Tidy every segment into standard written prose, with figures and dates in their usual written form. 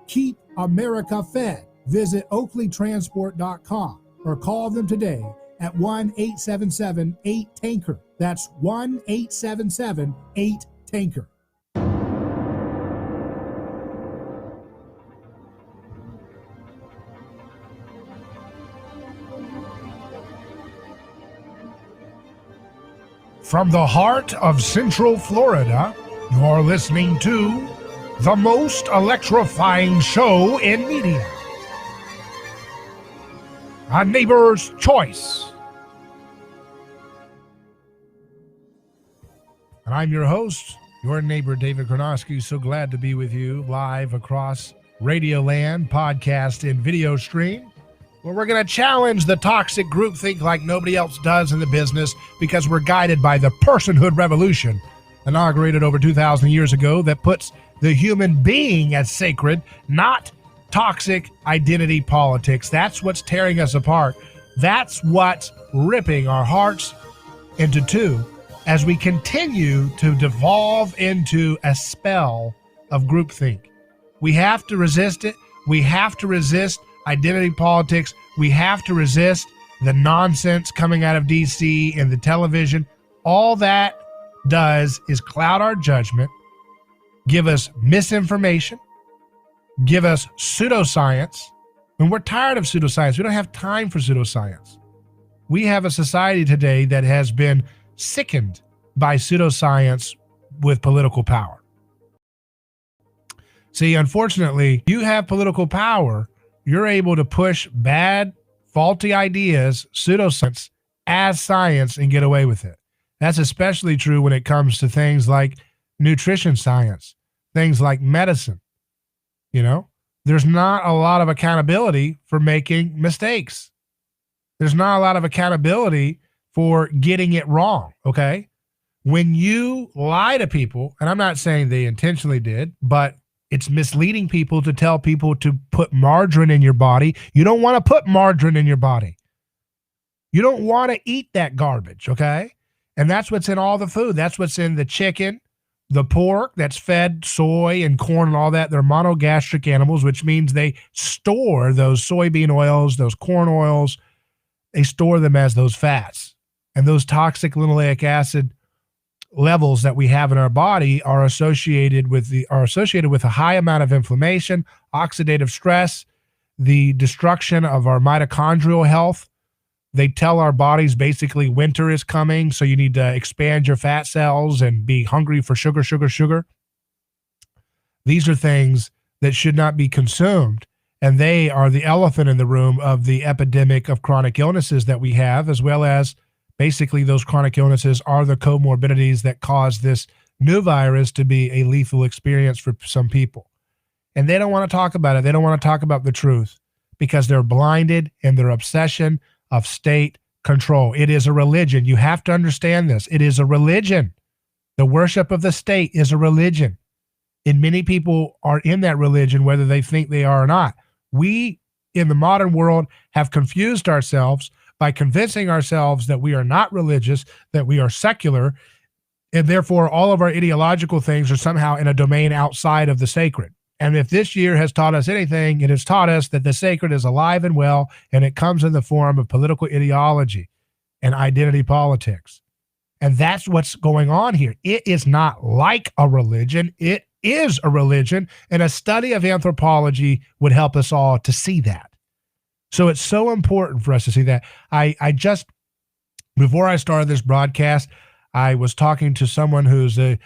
Keep America fed. Visit oakleytransport.com or call them today at 1-877-8-TANKER. That's 1-877-8-TANKER. From the heart of Central Florida, you're listening to the most electrifying show in media, A Neighbor's Choice. And I'm your host, your neighbor, David Karnowski. So glad to be with you live across Radio Land, podcast, and video stream, where we're going to challenge the toxic groupthink like nobody else does in the business, because we're guided by the personhood revolution, inaugurated over 2,000 years ago, that puts the human being as sacred, not toxic identity politics. That's what's tearing us apart. That's what's ripping our hearts into two as we continue to devolve into a spell of groupthink. We have to resist it. We have to resist identity politics. We have to resist the nonsense coming out of DC and the television. All that does is cloud our judgment, give us misinformation, give us pseudoscience. And we're tired of pseudoscience. We don't have time for pseudoscience. We have a society today that has been sickened by pseudoscience with political power. See, unfortunately, you have political power, you're able to push bad, faulty ideas, pseudoscience, as science and get away with it. That's especially true when it comes to things like nutrition science, things like medicine. You know, there's not a lot of accountability for making mistakes. There's not a lot of accountability for getting it wrong, okay? When you lie to people, and I'm not saying they intentionally did, but it's misleading people to tell people to put margarine in your body. You don't want to put margarine in your body. You don't want to eat that garbage, okay? And that's what's in all the food. That's what's in the chicken, the pork that's fed soy and corn and all that. They're monogastric animals, which means they store those soybean oils, those corn oils. They store them as those fats. And those toxic linoleic acid levels that we have in our body are associated with a high amount of inflammation, oxidative stress, the destruction of our mitochondrial health. They tell our bodies basically winter is coming, so you need to expand your fat cells and be hungry for sugar, sugar, sugar. These are things that should not be consumed, and they are the elephant in the room of the epidemic of chronic illnesses that we have, as well as basically those chronic illnesses are the comorbidities that cause this new virus to be a lethal experience for some people. And they don't want to talk about it. They don't want to talk about the truth because they're blinded in their obsession of state control. It is a religion. You have to understand this. It is a religion. The worship of the state is a religion. And many people are in that religion, whether they think they are or not. We, in the modern world, have confused ourselves by convincing ourselves that we are not religious, that we are secular, and therefore all of our ideological things are somehow in a domain outside of the sacred. And if this year has taught us anything, it has taught us that the sacred is alive and well, and it comes in the form of political ideology and identity politics. And that's what's going on here. It is not like a religion. It is a religion, and a study of anthropology would help us all to see that. So it's so important for us to see that. I just, before I started this broadcast, I was talking to someone who's a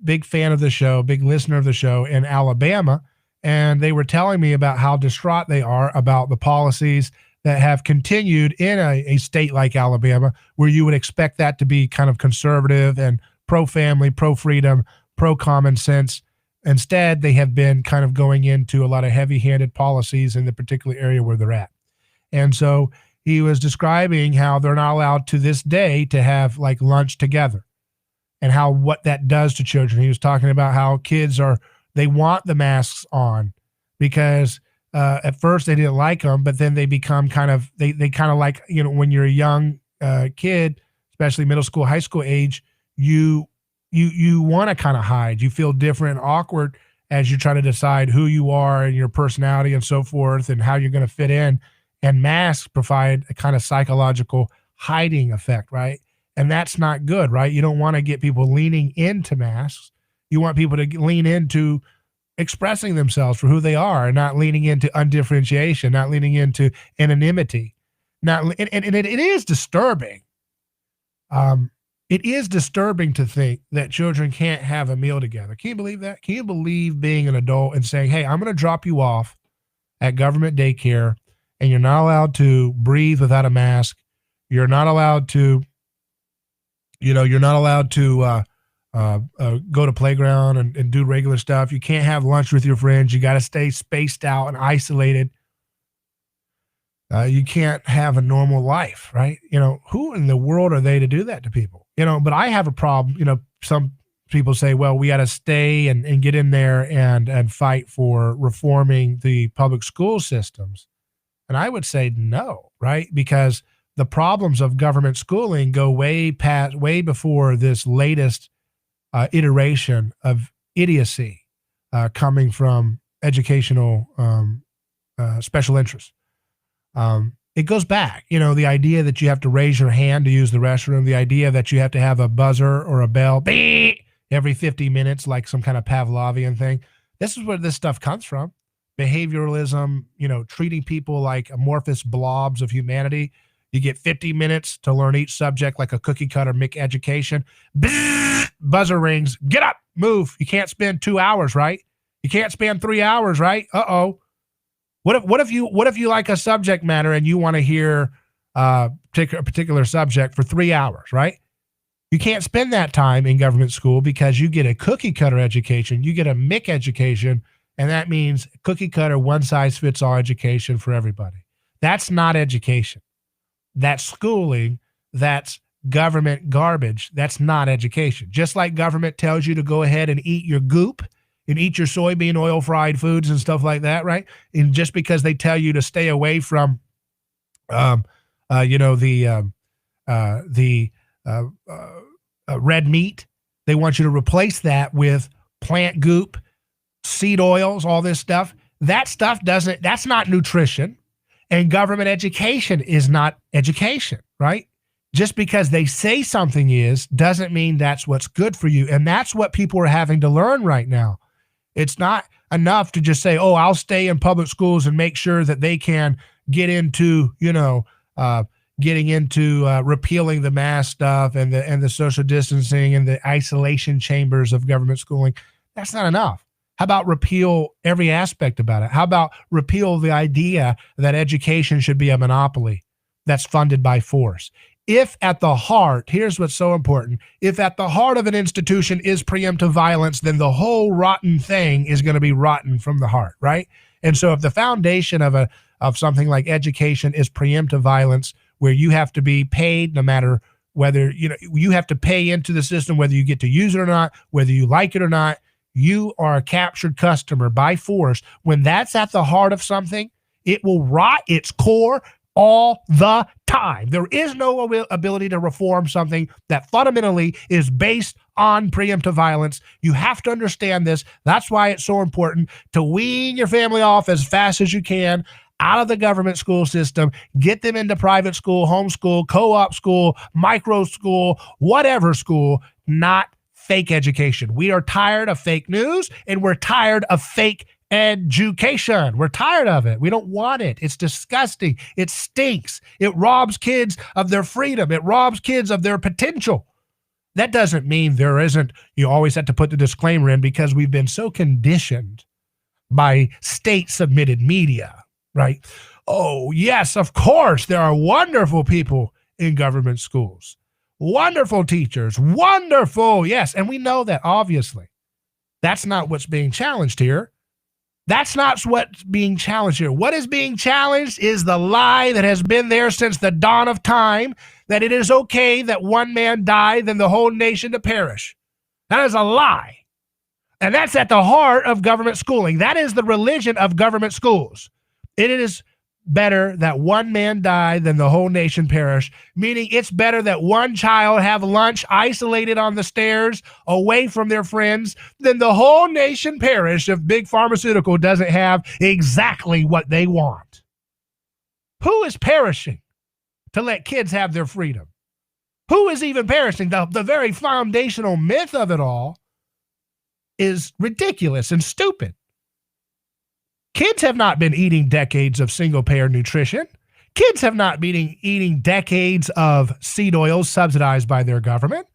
big fan of the show, big listener of the show in Alabama, and they were telling me about how distraught they are about the policies that have continued in a state like Alabama, where you would expect that to be kind of conservative and pro-family, pro-freedom, pro-common sense. Instead, they have been kind of going into a lot of heavy-handed policies in the particular area where they're at. And so he was describing how they're not allowed to this day to have like lunch together, and how what that does to children. He was talking about how kids they want the masks on because at first they didn't like them, but then they become kind of, they kind of like, you know, when you're a young kid, especially middle school, high school age, you want to kind of hide. You feel different and awkward. as you're trying to decide who you are and your personality and so forth and how you're going to fit in. And masks provide a kind of psychological hiding effect, right? And that's not good, right? You don't want to get people leaning into masks. You want people to lean into expressing themselves for who they are and not leaning into undifferentiation, not leaning into anonymity. And it is disturbing. It is disturbing to think that children can't have a meal together. Can you believe that? Can you believe being an adult and saying, hey, I'm going to drop you off at government daycare and you're not allowed to breathe without a mask. You're not allowed to, you're not allowed to go to playground and do regular stuff. You can't have lunch with your friends. You got to stay spaced out and isolated. You can't have a normal life, right? Who in the world are they to do that to people? But I have a problem. Some people say, well, we got to stay and get in there and fight for reforming the public school systems. And I would say no, right? Because the problems of government schooling go way before this latest iteration of idiocy coming from educational special interests. It goes back, the idea that you have to raise your hand to use the restroom, the idea that you have to have a buzzer or a bell every 50 minutes, like some kind of Pavlovian thing. This is where this stuff comes from. Behavioralism, treating people like amorphous blobs of humanity. You get 50 minutes to learn each subject like a cookie cutter education. Buzzer rings. Get up, move. You can't spend 2 hours, right? You can't spend 3 hours, right? Uh-oh. What if you like a subject matter and you want to hear a particular subject for 3 hours, right? You can't spend that time in government school because you get a cookie cutter education, you get a MIC education, and that means cookie cutter, one size fits all education for everybody. That's not education. That's schooling. That's government garbage. That's not education. Just like government tells you to go ahead and eat your goop and eat your soybean oil fried foods and stuff like that, right? And just because they tell you to stay away from, red meat, they want you to replace that with plant goop, seed oils, all this stuff. That's not nutrition. And government education is not education, right? Just because they say something is doesn't mean that's what's good for you. And that's what people are having to learn right now. It's not enough to just say, oh, I'll stay in public schools and make sure that they can get into, getting into repealing the mask stuff and the social distancing and the isolation chambers of government schooling. That's not enough. How about repeal every aspect about it? How about repeal the idea that education should be a monopoly that's funded by force? If at the heart, here's what's so important, if at the heart of an institution is preemptive violence, then the whole rotten thing is going to be rotten from the heart, right? And so if the foundation of something like education is preemptive violence, where you have to be paid no matter whether, you have to pay into the system, whether you get to use it or not, whether you like it or not, you are a captured customer by force. When that's at the heart of something, it will rot its core all the time. There is no ability to reform something that fundamentally is based on preemptive violence. You have to understand this. That's why it's so important to wean your family off as fast as you can out of the government school system, get them into private school, homeschool, co-op school, micro school, whatever school, not fake education. We are tired of fake news and we're tired of fake education. We're tired of it. We don't want it. It's disgusting. It stinks. It robs kids of their freedom. It robs kids of their potential. That doesn't mean there isn't, you always have to put the disclaimer in because we've been so conditioned by state-submitted media, right? Oh, yes, of course, there are wonderful people in government schools. Wonderful teachers, wonderful, yes. And we know that, obviously. That's not what's being challenged here. That's not what's being challenged here. What is being challenged is the lie that has been there since the dawn of time, that it is okay that one man die than the whole nation to perish. That is a lie. And that's at the heart of government schooling. That is the religion of government schools. It is better that one man die than the whole nation perish, meaning it's better that one child have lunch isolated on the stairs away from their friends than the whole nation perish if big pharmaceutical doesn't have exactly what they want. Who is perishing to let kids have their freedom? Who is even perishing? The very foundational myth of it all is ridiculous and stupid. Kids have not been eating decades of single-payer nutrition. Kids have not been eating decades of seed oils subsidized by their government.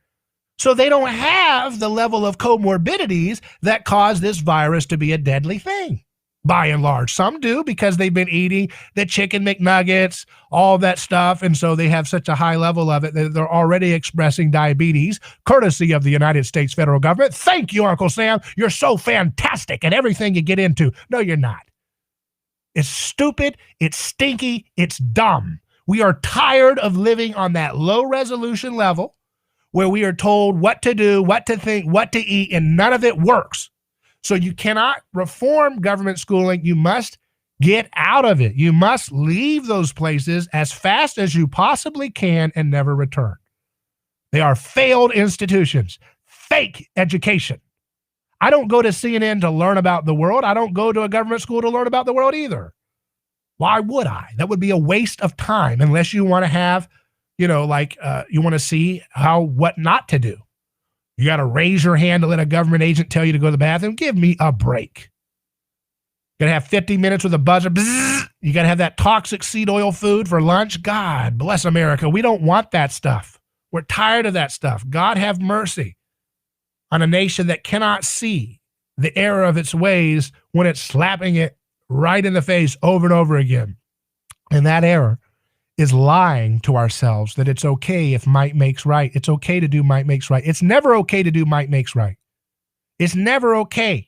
So they don't have the level of comorbidities that cause this virus to be a deadly thing, by and large. Some do because they've been eating the chicken McNuggets, all that stuff, and so they have such a high level of it that they're already expressing diabetes, courtesy of the United States federal government. Thank you, Uncle Sam. You're so fantastic at everything you get into. No, you're not. It's stupid, it's stinky, it's dumb. We are tired of living on that low resolution level where we are told what to do, what to think, what to eat, and none of it works. So you cannot reform government schooling. You must get out of it. You must leave those places as fast as you possibly can and never return. They are failed institutions, fake education. I don't go to CNN to learn about the world. I don't go to a government school to learn about the world either. Why would I? That would be a waste of time unless you want to have, you want to see what not to do. You got to raise your hand to let a government agent tell you to go to the bathroom. Give me a break. You got to have 50 minutes with a buzzer. Bzzz. You got to have that toxic seed oil food for lunch. God bless America. We don't want that stuff. We're tired of that stuff. God have mercy on a nation that cannot see the error of its ways when it's slapping it right in the face over and over again. And that error is lying to ourselves that it's okay if might makes right. It's okay to do might makes right. It's never okay to do might makes right. It's never okay.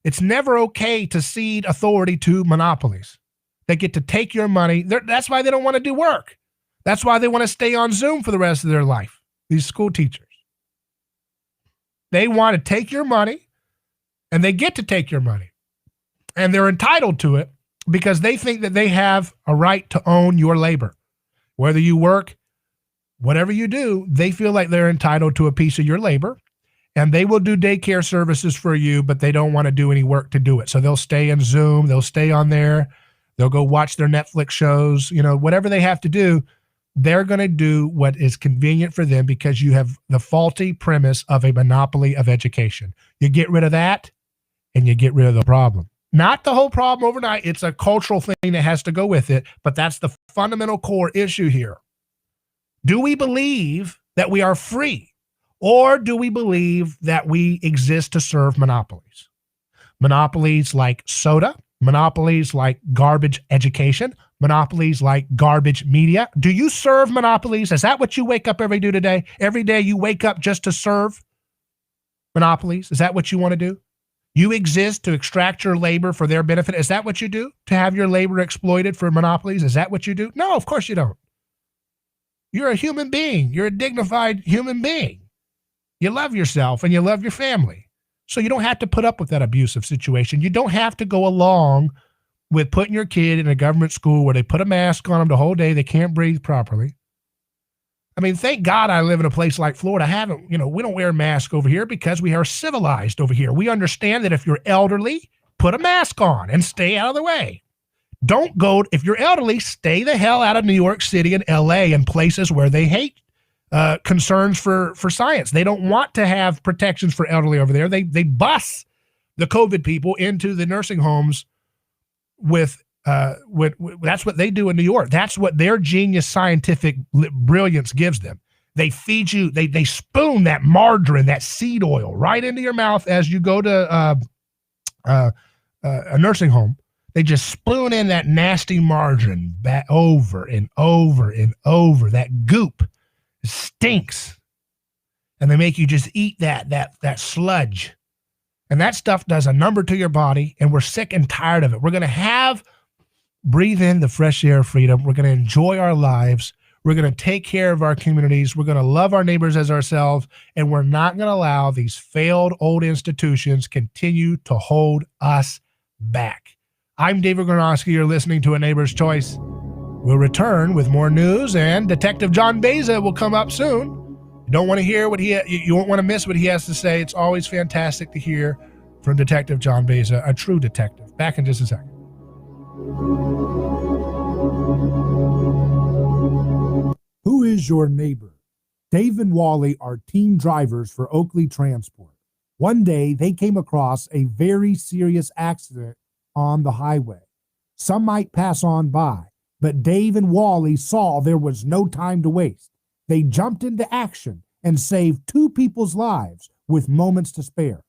It's never okay to cede authority to monopolies. They get to take your money. That's why they don't want to do work. That's why they want to stay on Zoom for the rest of their life, these school teachers. They want to take your money, and they get to take your money. And they're entitled to it because they think that they have a right to own your labor. Whether you work, whatever you do, they feel like they're entitled to a piece of your labor, and they will do daycare services for you, but they don't want to do any work to do it. So they'll stay in Zoom, they'll stay on there, they'll go watch their Netflix shows, whatever they have to do. They're going to do what is convenient for them because you have the faulty premise of a monopoly of education. You get rid of that and you get rid of the problem. Not the whole problem overnight. It's a cultural thing that has to go with it, but that's the fundamental core issue here. Do we believe that we are free, or do we believe that we exist to serve monopolies? Monopolies like soda, monopolies like garbage education, monopolies like garbage media. Do you serve monopolies? Is that what you wake up every day? Every day you wake up just to serve monopolies? Is that what you want to do? You exist to extract your labor for their benefit. Is that what you do? To have your labor exploited for monopolies? Is that what you do? No, of course you don't. You're a human being. You're a dignified human being. You love yourself and you love your family. So you don't have to put up with that abusive situation. You don't have to go along with putting your kid in a government school where they put a mask on them the whole day. They can't breathe properly. I mean, thank God I live in a place like Florida. We don't wear a mask over here because we are civilized over here. We understand that if you're elderly, put a mask on and stay out of the way. Don't go, if you're elderly, stay the hell out of New York City and LA and places where they hate concerns for science. They don't want to have protections for elderly over there. They bus the COVID people into the nursing homes with that's what they do in New York. That's what their genius scientific brilliance gives them. They feed you, they spoon that margarine, that seed oil right into your mouth as you go to a nursing home. They just spoon in that nasty margarine back over and over and over. That goop stinks. And they make you just eat that sludge. And that stuff does a number to your body, and we're sick and tired of it. We're going to breathe in the fresh air of freedom. We're going to enjoy our lives. We're going to take care of our communities. We're going to love our neighbors as ourselves, and we're not going to allow these failed old institutions continue to hold us back. I'm David Gronowski. You're listening to A Neighbor's Choice. We'll return with more news, and Detective John Baeza will come up soon. You don't want to hear what you won't want to miss what he has to say. It's always fantastic to hear from Detective John Baeza, a true detective. Back in just a second. Who is your neighbor? Dave and Wally are team drivers for Oakley Transport. One day, they came across a very serious accident on the highway. Some might pass on by, but Dave and Wally saw there was no time to waste. They jumped into action and saved two people's lives with moments to spare.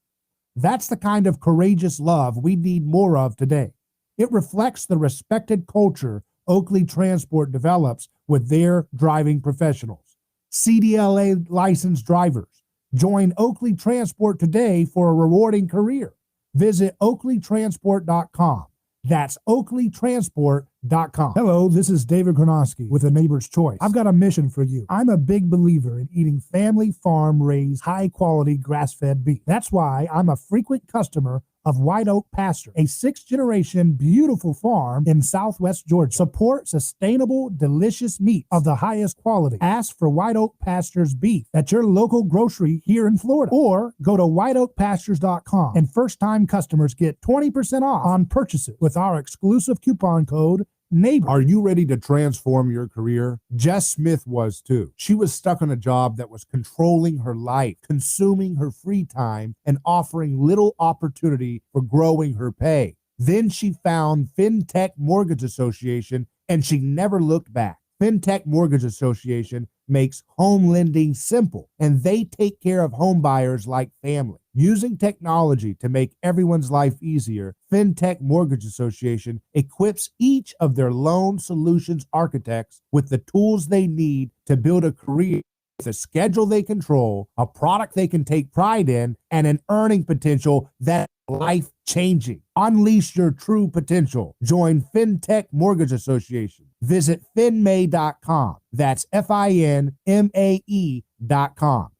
That's the kind of courageous love we need more of today. It reflects the respected culture Oakley Transport develops with their driving professionals. CDLA licensed drivers. Join Oakley Transport today for a rewarding career. Visit oakleytransport.com. That's oakleytransport.com. Hello, this is David Gronowski with A Neighbor's Choice. I've got a mission for you. I'm a big believer in eating family farm-raised, high-quality grass-fed beef. That's why I'm a frequent customer of White Oak Pasture, a sixth-generation beautiful farm in southwest Georgia. Support sustainable, delicious meat of the highest quality. Ask for White Oak Pasture's beef at your local grocery here in Florida, or go to whiteoakpastures.com, and first-time customers get 20% off on purchases with our exclusive coupon code NEIGHBOR. Are you ready to transform your career? Jess Smith was too. She was stuck on a job that was controlling her life, consuming her free time, and offering little opportunity for growing her pay. Then she found FinTech Mortgage Association, and she never looked back. FinTech Mortgage Association makes home lending simple, and they take care of home buyers like family. Using technology to make everyone's life easier, FinTech Mortgage Association equips each of their loan solutions architects with the tools they need to build a career with a schedule they control, a product they can take pride in, and an earning potential that's life-changing. Unleash your true potential. Join FinTech Mortgage Association. Visit finmay.com. That's FINMAE.com.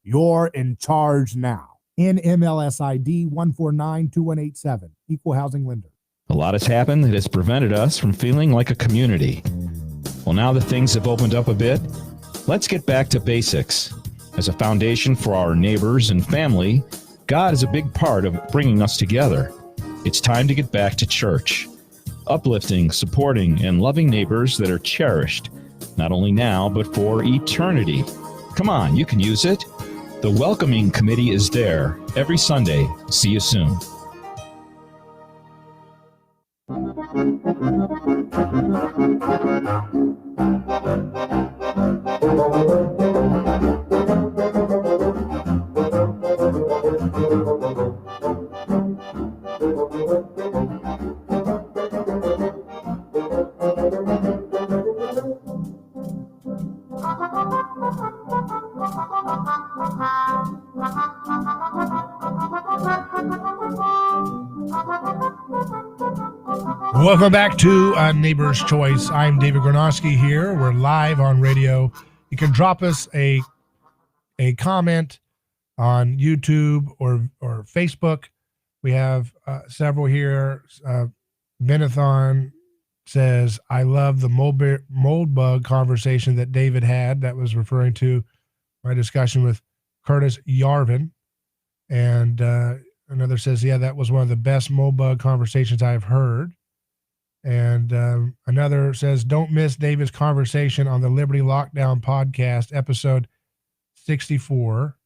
You're in charge now. NMLS ID 1492187. Equal housing lender. A lot has happened that has prevented us from feeling like a community. Well, now that things have opened up a bit, let's get back to basics. As a foundation for our neighbors and family, God is a big part of bringing us together. It's time to get back to church. Uplifting, supporting, and loving neighbors that are cherished, not only now, but for eternity. Come on, you can use it. The Welcoming Committee is there every Sunday. See you soon. Welcome back to A Neighbor's Choice. I'm David Gronowski here. We're live on radio. You can drop us a comment on YouTube or Facebook. We have several here. Benathon says, I love the mold bug conversation that David had. That was referring to my discussion with Curtis Yarvin. And another says, yeah, that was one of the best mold bug conversations I've heard. And another says, don't miss David's conversation on the Liberty Lockdown podcast, episode 64,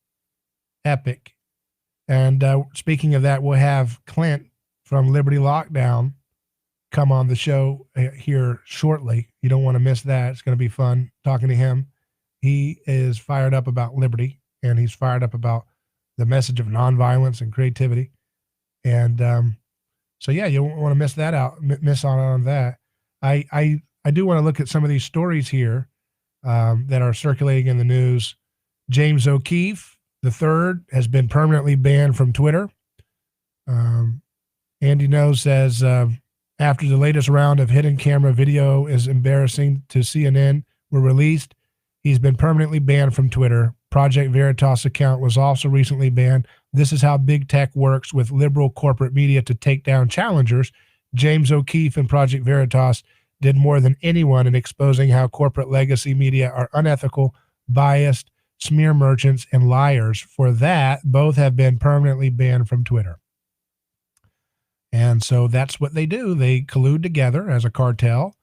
epic. And speaking of that, we'll have Clint from Liberty Lockdown come on the show here shortly. You don't want to miss that. It's going to be fun talking to him. He is fired up about liberty, and he's fired up about the message of nonviolence and creativity. And so, yeah, you won't want to miss that out, miss on that. I do want to look at some of these stories here that are circulating in the news. James O'Keefe III has been permanently banned from Twitter. Andy No says, after the latest round of hidden camera video is embarrassing to CNN were released, he's been permanently banned from Twitter. Project Veritas account was also recently banned. This is how big tech works with liberal corporate media to take down challengers. James O'Keefe and Project Veritas did more than anyone in exposing how corporate legacy media are unethical, biased, smear merchants, and liars. For that, both have been permanently banned from Twitter. And so that's what they do. They collude together as a cartel.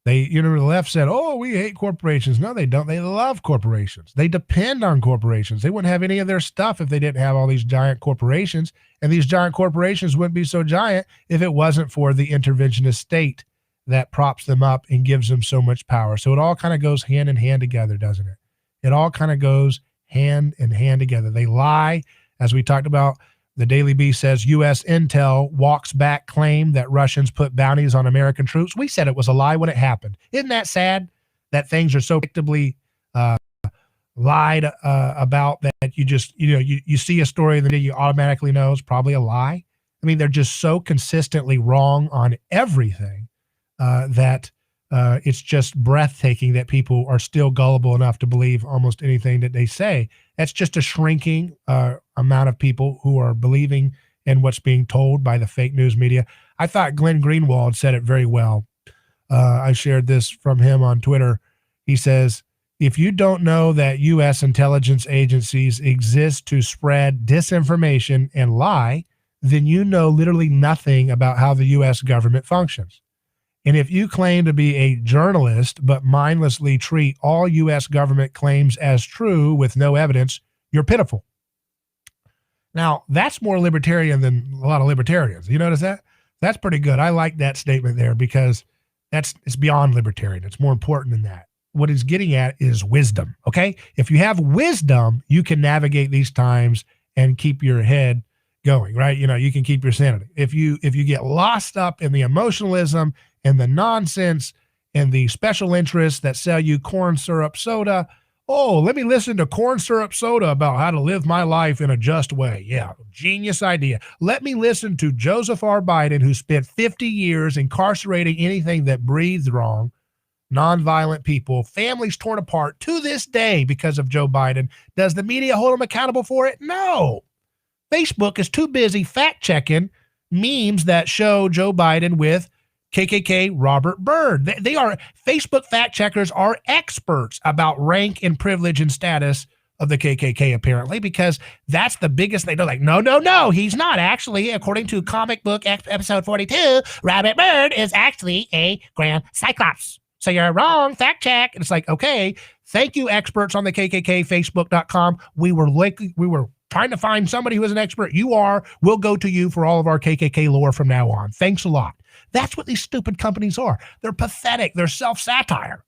The left said, oh, we hate corporations. No, they don't. They love corporations. They depend on corporations. They wouldn't have any of their stuff if they didn't have all these giant corporations. And these giant corporations wouldn't be so giant if it wasn't for the interventionist state that props them up and gives them so much power. So it all kind of goes hand in hand together, doesn't it? It all kind of goes hand in hand together. They lie, as we talked about. The Daily Beast says U.S. intel walks back claim that Russians put bounties on American troops. We said it was a lie when it happened. Isn't that sad that things are so predictably lied about that you just, you see a story and then you automatically know it's probably a lie? I mean, they're just so consistently wrong on everything that it's just breathtaking that people are still gullible enough to believe almost anything that they say. That's just a shrinking amount of people who are believing in what's being told by the fake news media. I thought Glenn Greenwald said it very well. I shared this from him on Twitter. He says, if you don't know that U.S. intelligence agencies exist to spread disinformation and lie, then you know literally nothing about how the U.S. government functions. And if you claim to be a journalist but mindlessly treat all U.S. government claims as true with no evidence, you're pitiful. Now, that's more libertarian than a lot of libertarians. You notice that? That's pretty good. I like that statement there because it's beyond libertarian. It's more important than that. What he's getting at is wisdom, okay? If you have wisdom, you can navigate these times and keep your head going, right? You can keep your sanity. If you get lost up in the emotionalism and the nonsense and the special interests that sell you corn syrup soda. Oh, let me listen to corn syrup soda about how to live my life in a just way. Yeah, genius idea. Let me listen to Joseph R. Biden, who spent 50 years incarcerating anything that breathed wrong, nonviolent people, families torn apart to this day because of Joe Biden. Does the media hold him accountable for it? No. Facebook is too busy fact-checking memes that show Joe Biden with KKK Robert Byrd. They are, Facebook fact checkers are experts about rank and privilege and status of the KKK, apparently, because that's the biggest thing. They're like, no, he's not actually. According to Comic Book episode 42, Robert Byrd is actually a Grand Cyclops. So you're wrong, fact check. And it's like, okay, thank you, experts on the KKK, Facebook.com. We were trying to find somebody who is an expert. You are. We'll go to you for all of our KKK lore from now on. Thanks a lot. That's what these stupid companies are. They're pathetic. They're self-satire.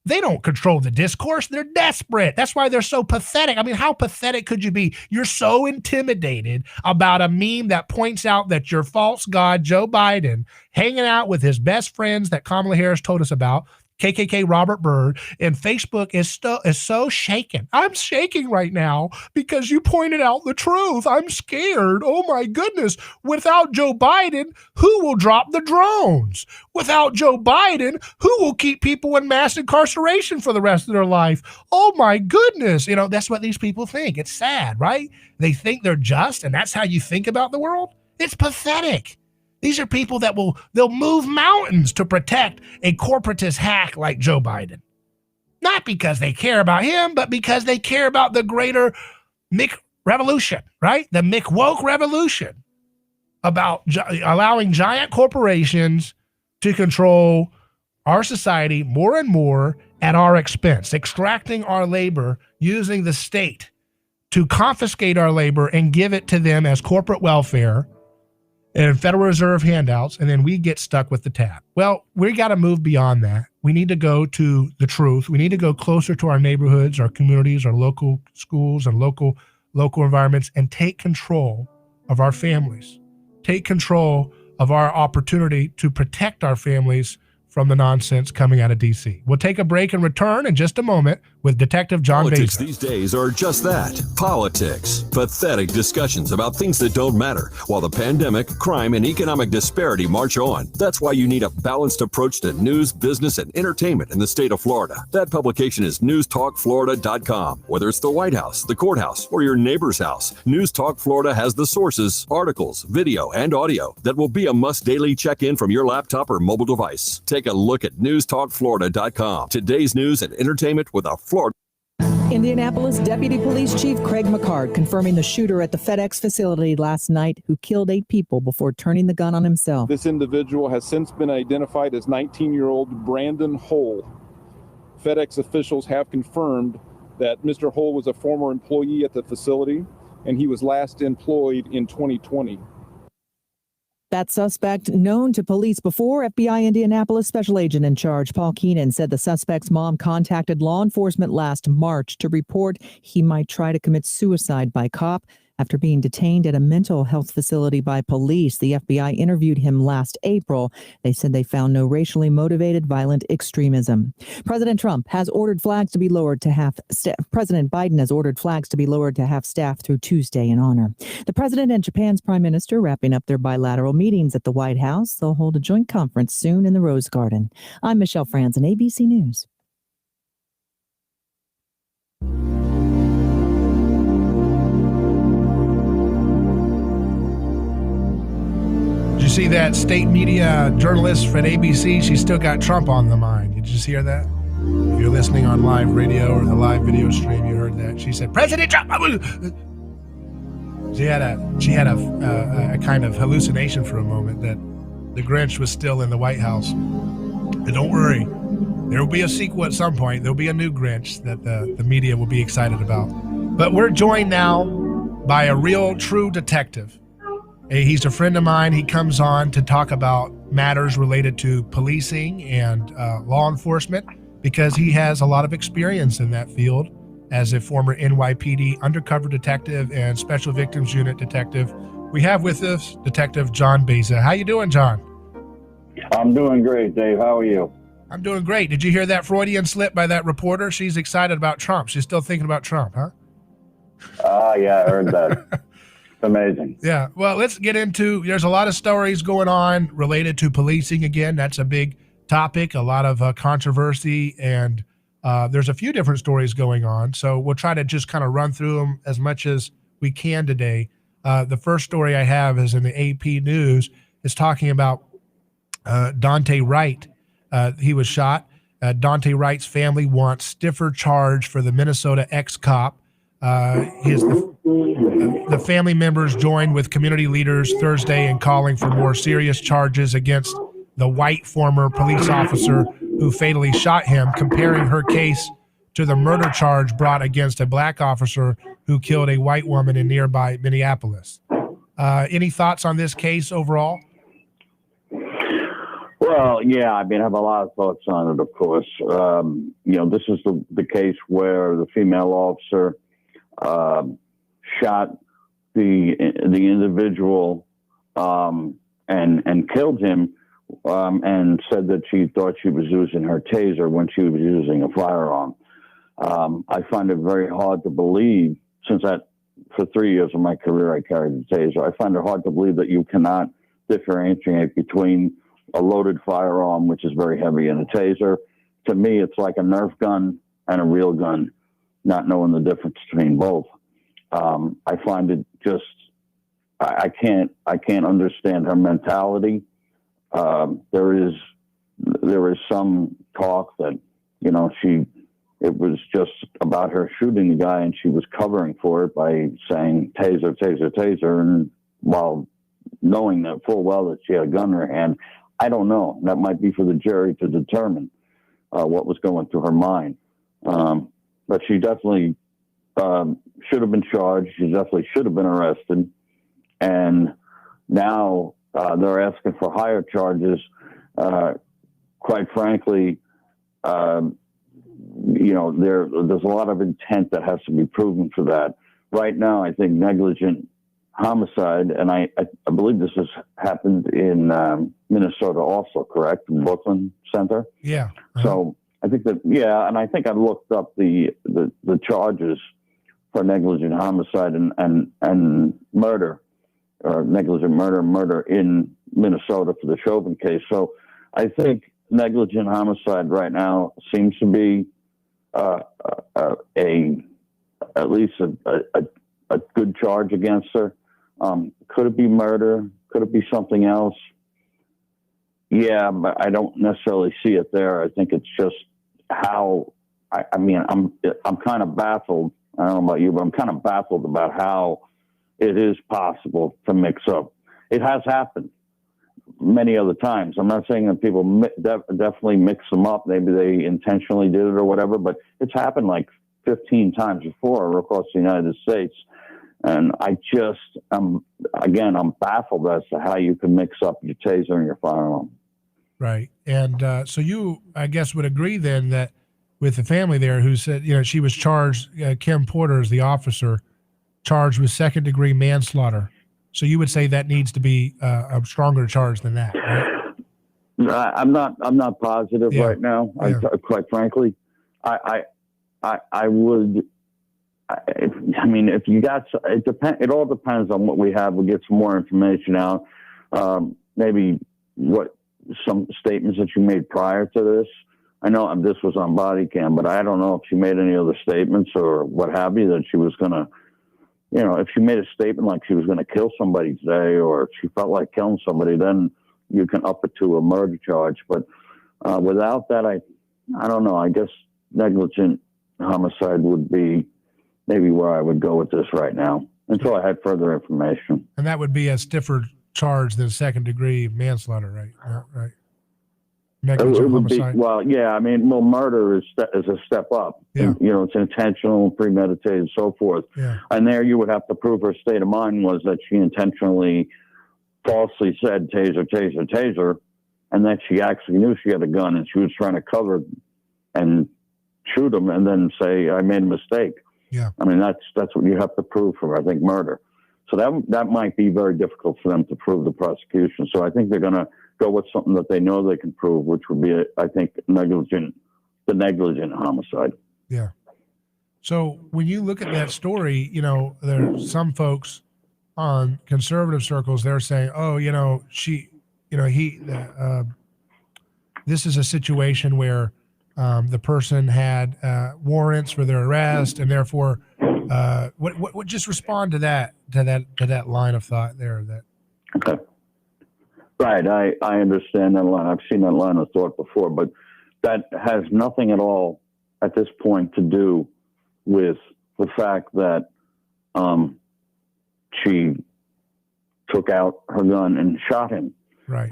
They don't control the discourse. They're desperate. That's why they're so pathetic. I mean, how pathetic could you be? You're so intimidated about a meme that points out that your false god, Joe Biden, hanging out with his best friends that Kamala Harris told us about, KKK Robert Byrd, and Facebook is so shaken. I'm shaking right now because you pointed out the truth. I'm scared. Oh my goodness. Without Joe Biden, who will drop the drones? Without Joe Biden, who will keep people in mass incarceration for the rest of their life? Oh my goodness. That's what these people think. It's sad, right? They think they're just, and that's how you think about the world. It's pathetic. These are people that they'll move mountains to protect a corporatist hack like Joe Biden. Not because they care about him, but because they care about the greater Mick revolution, right? The Mick woke revolution about allowing giant corporations to control our society more and more at our expense, extracting our labor, using the state to confiscate our labor and give it to them as corporate welfare and Federal Reserve handouts, and then we get stuck with the tab. Well, we got to move beyond that. We need to go to the truth. We need to go closer to our neighborhoods, our communities, our local schools, and local environments, and take control of our families. Take control of our opportunity to protect our families from the nonsense coming out of D.C. We'll take a break and return in just a moment with Detective John Politics Baeza. these days are just that, politics. Pathetic discussions about things that don't matter, while the pandemic, crime, and economic disparity march on. That's why you need a balanced approach to news, business, and entertainment in the state of Florida. That publication is newstalkflorida.com. Whether it's the White House, the courthouse, or your neighbor's house, News Talk Florida has the sources, articles, video, and audio that will be a must daily check-in from your laptop or mobile device. Take a look at newstalkflorida.com. Today's news and entertainment with a Florida. Indianapolis Deputy Police Chief Craig McCart confirming the shooter at the FedEx facility last night who killed 8 people before turning the gun on himself. This individual has since been identified as 19-year-old Brandon Hull. FedEx officials have confirmed that Mr. Hull was a former employee at the facility, and he was last employed in 2020. That suspect, known to police before, FBI Indianapolis Special Agent in charge Paul Keenan said the suspect's mom contacted law enforcement last March to report he might try to commit suicide by cop after being detained at a mental health facility by police. The FBI interviewed him last April. They said they found no racially motivated violent extremism. President Trump has ordered flags to be lowered to half staff. President Biden has ordered flags to be lowered to half staff through Tuesday in honor. The president and Japan's prime minister wrapping up their bilateral meetings at the White House. They'll hold a joint conference soon in the Rose Garden. I'm Michelle Franzen, ABC News. Did you see that state media journalist from ABC? She's still got Trump on the mind. Did you just hear that? If you're listening on live radio or the live video stream, you heard that. She said, President Trump. She had a kind of hallucination for a moment that the Grinch was still in the White House. And don't worry, there will be a sequel at some point. There'll be a new Grinch that the media will be excited about. But we're joined now by a real, true detective. He's a friend of mine. He comes on to talk about matters related to policing and law enforcement because he has a lot of experience in that field as a former NYPD undercover detective and special victims unit detective. We have with us Detective John Baeza. How you doing, John? I'm doing great, Dave. How are you? I'm doing great. Did you hear that Freudian slip by that reporter? She's excited about Trump. She's still thinking about Trump, huh? Yeah, I heard that. Amazing. Yeah. Well, let's get into, there's a lot of stories going on related to policing. Again, that's a big topic, a lot of controversy, and there's a few different stories going on. So we'll try to just kind of run through them as much as we can today. The first story I have is in the AP News. It's talking about Dante Wright. He was shot. Dante Wright's family wants stiffer charge for the Minnesota ex-cop. The family members joined with community leaders Thursday in calling for more serious charges against the white former police officer who fatally shot him, comparing her case to the murder charge brought against a black officer who killed a white woman in nearby Minneapolis. Any thoughts on this case overall? Well, yeah, I mean, I have a lot of thoughts on it, of course. This is the case where the female officer shot the individual and killed him and said that she thought she was using her taser when she was using a firearm. I find it very hard to believe, since for 3 years of my career I carried a taser. I find it hard to believe that you cannot differentiate between a loaded firearm, which is very heavy, and a taser. To me, it's like a Nerf gun and a real gun, not knowing the difference between both. I find it just, I can't understand her mentality. There is some talk that, it was just about her shooting the guy and she was covering for it by saying taser, taser, taser. And while knowing that full well that she had a gun in her hand, I don't know. That might be for the jury to determine what was going through her mind. But she definitely should have been charged. She definitely should have been arrested. And now they're asking for higher charges. Quite frankly, there's a lot of intent that has to be proven for that. Right now, I think negligent homicide, and I believe this has happened in Minnesota also, correct? In Brooklyn Center. Yeah. So I think that, yeah, and I think I looked up the charges for negligent homicide and murder, or negligent murder in Minnesota for the Chauvin case. So I think negligent homicide right now seems to be at least a good charge against her. Could it be murder? Could it be something else? Yeah, but I don't necessarily see it there. I think it's just how. I mean, I'm kind of baffled. I don't know about you, but I'm kind of baffled about how it is possible to mix up. It has happened many other times. I'm not saying that people definitely mix them up. Maybe they intentionally did it or whatever, but it's happened like 15 times before across the United States. And I just, I'm baffled as to how you can mix up your taser and your firearm. Right. And so you, I guess, would agree then that with the family there who said, she was charged, Kim Porter is the officer, charged with second-degree manslaughter. So you would say that needs to be a stronger charge than that, right? I'm not positive right now. Yeah. Quite frankly, I would. I mean, if you got, it all depends on what we have. We'll get some more information out. Maybe some statements that you made prior to this. I know this was on body cam, but I don't know if she made any other statements or what have you, that she was going to, if she made a statement like she was going to kill somebody today, or if she felt like killing somebody, then you can up it to a murder charge. But without that, I don't know. I guess negligent homicide would be maybe where I would go with this right now until I had further information. And that would be a stiffer charge than second-degree manslaughter, right? Right. Negligent homicide. Murder is a step up. Yeah. It's intentional, premeditated, so forth. Yeah. And there you would have to prove her state of mind was that she intentionally falsely said taser, taser, taser, and that she actually knew she had a gun and she was trying to cover and shoot him and then say, I made a mistake. Yeah. I mean, that's what you have to prove for, I think, murder. So that might be very difficult for them to prove, the prosecution. So I think they're going to go with something that they know they can prove, which would be, I think, the negligent homicide. Yeah. So when you look at that story, there's some folks on conservative circles, they're saying, oh, this is a situation where the person had warrants for their arrest, and therefore, what just respond to that line of thought there. That okay, right? I understand that line. I've seen that line of thought before, but that has nothing at all at this point to do with the fact that she took out her gun and shot him. Right.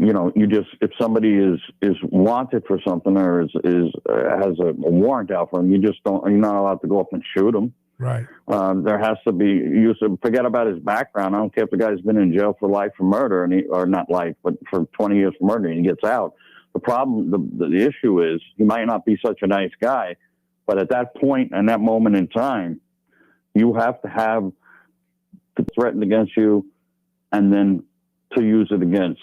If somebody is wanted for something or has a warrant out for him, you're not allowed to go up and shoot him. Right. There has to be, you should forget about his background. I don't care if the guy's been in jail for life for murder or not life, but for 20 years for murder, and he gets out. The problem, the issue is he might not be such a nice guy, but at that point and that moment in time, you have to have it threatened against you and then to use it against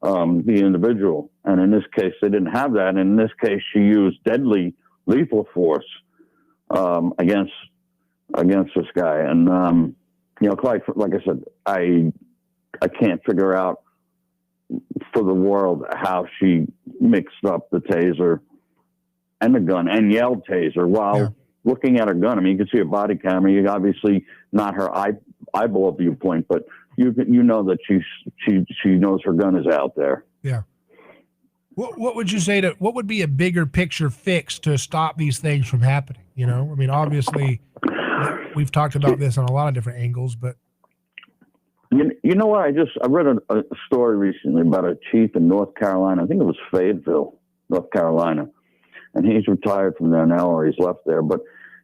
the individual. And in this case, they didn't have that. And in this case, she used deadly lethal force against this guy. And, quite like I said, I can't figure out for the world how she mixed up the taser and the gun and yelled taser while looking at her gun. I mean, you can see a body camera. You obviously not her eyeball viewpoint, but you know that she knows her gun is out there. Yeah. What would you say what would be a bigger picture fix to stop these things from happening? I mean, obviously we've talked about this on a lot of different angles, but you know what? I read a story recently about a chief in North Carolina. I think it was Fayetteville, North Carolina, and he's retired from there now, or he's left there. But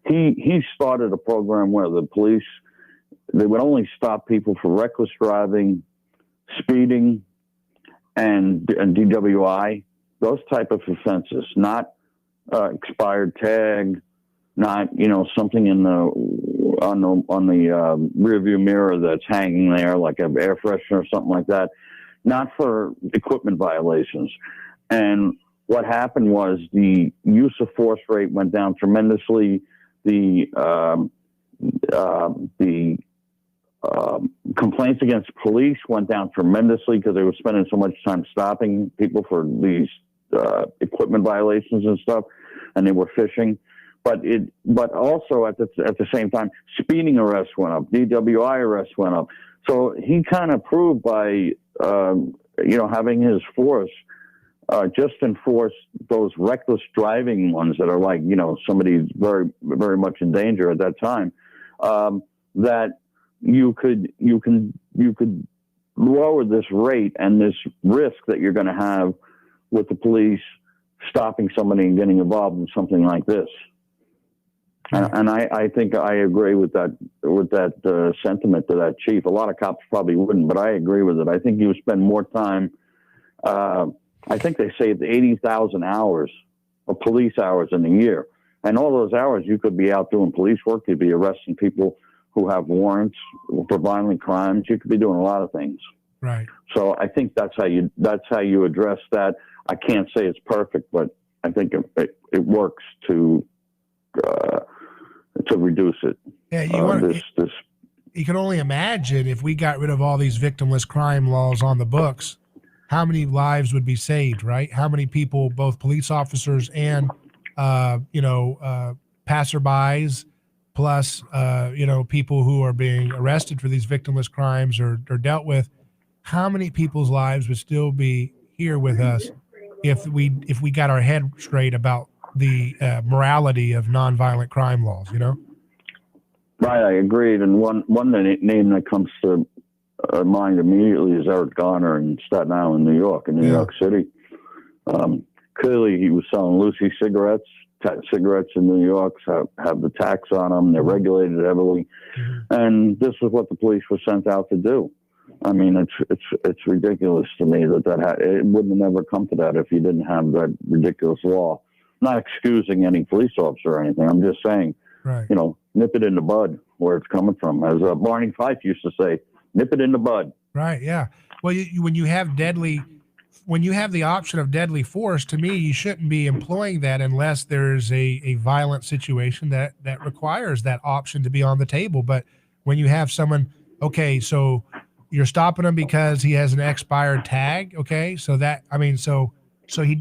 he started a program where the police, they would only stop people for reckless driving, speeding, and DWI, those type of offenses, not expired tag, not something on the rear view mirror that's hanging there like an air freshener or something like that, not for equipment violations. And what happened was the use of force rate went down tremendously. The complaints against police went down tremendously because they were spending so much time stopping people for these equipment violations and stuff, and they were fishing. But also at the same time, speeding arrests went up, DWI arrests went up. So he kind of proved by having his force just enforce those reckless driving ones that are like somebody's very very much in danger at that time. That you could lower this rate and this risk that you're going to have with the police stopping somebody and getting involved in something like this. And I think I agree with that sentiment to that chief. A lot of cops probably wouldn't, but I agree with it. I think you spend more time. I think they say it's 80,000 hours of police hours in a year, and all those hours you could be out doing police work. You'd be arresting people who have warrants for violent crimes. You could be doing a lot of things. Right. So I think that's how you address that. I can't say it's perfect, but I think it works to reduce it. Yeah, you can only imagine if we got rid of all these victimless crime laws on the books, how many lives would be saved, right? How many people, both police officers and passerbys, plus people who are being arrested for these victimless crimes or dealt with, how many people's lives would still be here with us if we got our head straight about the morality of nonviolent crime laws, Right, I agreed. And one name that comes to mind immediately is Eric Garner in Staten Island, New York, in New York City. Clearly, he was selling Lucy cigarettes. Cigarettes in New York have the tax on them. They're regulated heavily. And this is what the police were sent out to do. I mean, it's ridiculous to me that it wouldn't have never come to that if you didn't have that ridiculous law. Not excusing any police officer or anything. I'm just saying, right. Nip it in the bud where it's coming from. As Barney Fife used to say, nip it in the bud. Right. Yeah. Well, when you have the option of deadly force, to me, you shouldn't be employing that unless there's a violent situation that requires that option to be on the table. But when you have someone, okay, so you're stopping him because he has an expired tag. Okay. So he,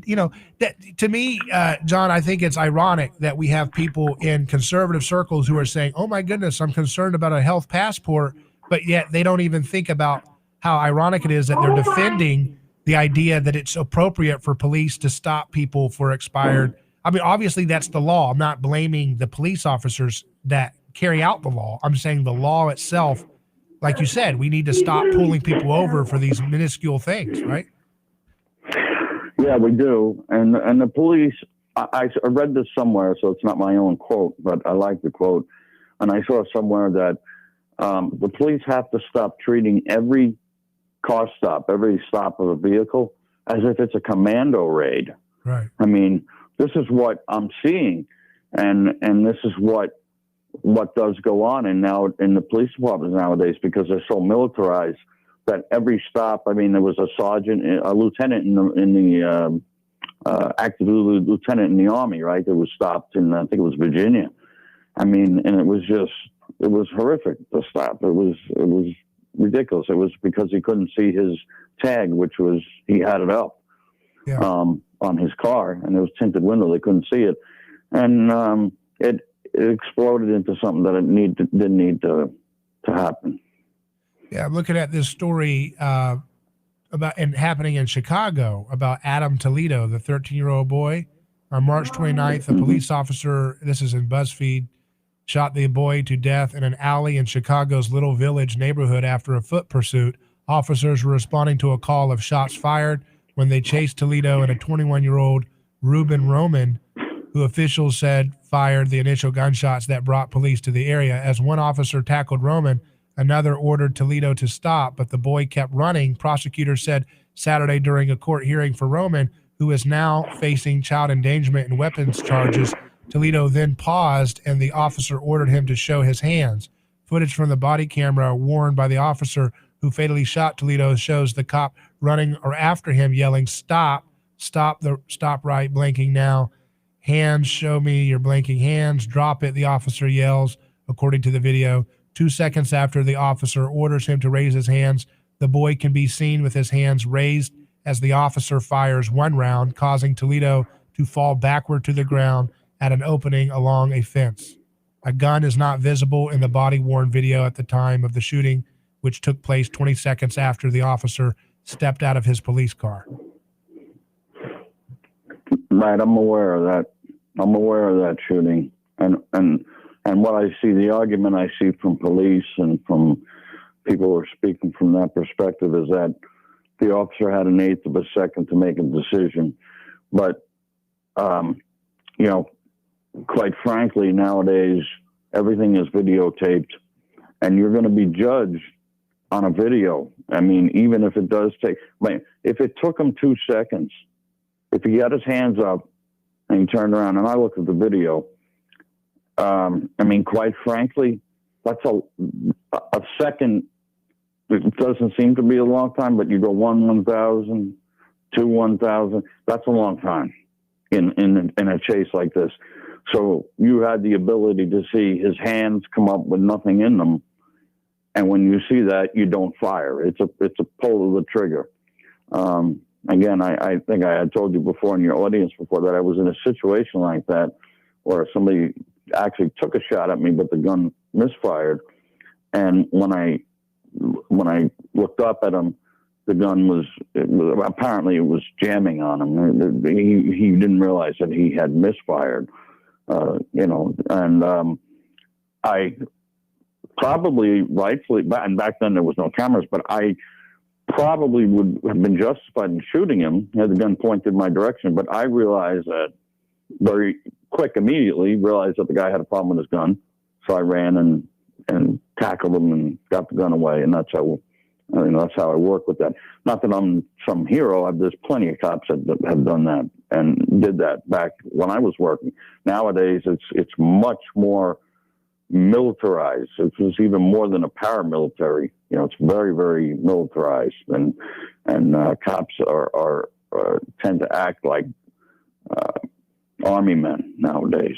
that to me, John, I think it's ironic that we have people in conservative circles who are saying, oh my goodness, I'm concerned about a health passport, but yet they don't even think about how ironic it is that they're defending the idea that it's appropriate for police to stop people for expired. I mean, obviously that's the law. I'm not blaming the police officers that carry out the law. I'm saying the law itself, like you said, we need to stop pulling people over for these minuscule things, right? Yeah, we do. And the police, I read this somewhere, so it's not my own quote, but I like the quote. And I saw somewhere that the police have to stop treating every car stop, every stop of a vehicle, as if it's a commando raid. Right. I mean, this is what I'm seeing, and this is what does go on in the police departments nowadays, because they're so militarized that every stop. I mean, there was a lieutenant in the active lieutenant in the Army, right? That was stopped in, I think it was Virginia. I mean, and it was horrific, the stop. It was ridiculous. It was because he couldn't see his tag, which was, he had it up on his car, and it was tinted window. They couldn't see it. And it exploded into something that didn't need to happen. Yeah, I'm looking at this story happening in Chicago about Adam Toledo, the 13-year-old boy. On March 29th, a police officer, this is in BuzzFeed, shot the boy to death in an alley in Chicago's Little Village neighborhood after a foot pursuit. Officers were responding to a call of shots fired when they chased Toledo and a 21-year-old Reuben Roman, who officials said fired the initial gunshots that brought police to the area. As one officer tackled Roman, another ordered Toledo to stop, but the boy kept running. Prosecutors said Saturday during a court hearing for Roman, who is now facing child endangerment and weapons charges. Toledo then paused, and the officer ordered him to show his hands. Footage from the body camera worn by the officer who fatally shot Toledo shows the cop running or after him, yelling, "Stop, stop right, blinking now. Hands, show me your blinking hands. Drop it, the officer yells, according to the video. 2 seconds after the officer orders him to raise his hands, the boy can be seen with his hands raised as the officer fires one round, causing Toledo to fall backward to the ground at an opening along a fence. A gun is not visible in the body-worn video at the time of the shooting, which took place 20 seconds after the officer stepped out of his police car. Right, I'm aware of that. I'm aware of that shooting, and what I see, the argument I see from police and from people who are speaking from that perspective is that the officer had an eighth of a second to make a decision, but you know, quite frankly, nowadays everything is videotaped, and you're going to be judged on a video. I mean, even if it does take, if it took him 2 seconds, if he got his hands up and he turned around, and I looked at the video, I mean, quite frankly, that's a second. It doesn't seem to be a long time, but you go 1,000, 2 1,000. That's a long time in a chase like this. So you had the ability to see his hands come up with nothing in them, and when you see that, you don't fire. It's a pull of the trigger. Again, I think I had told you before in your audience before that I was in a situation like that where somebody actually took a shot at me, but the gun misfired. And when I looked up at him, the gun was apparently it was jamming on him. He didn't realize that he had misfired, you know. And I probably rightfully, and back then there was no cameras, but I probably would have been justified in shooting him had the gun pointed in my direction. But I realized that very quick, immediately realized that the guy had a problem with his gun. So I ran and tackled him and got the gun away. And that's how, that's how I work with that. Not that I'm some hero. There's plenty of cops that have done that and did that back when I was working. Nowadays, it's much more militarized. It's even more than a paramilitary. You know, it's very, very militarized, and cops are tend to act like army men nowadays.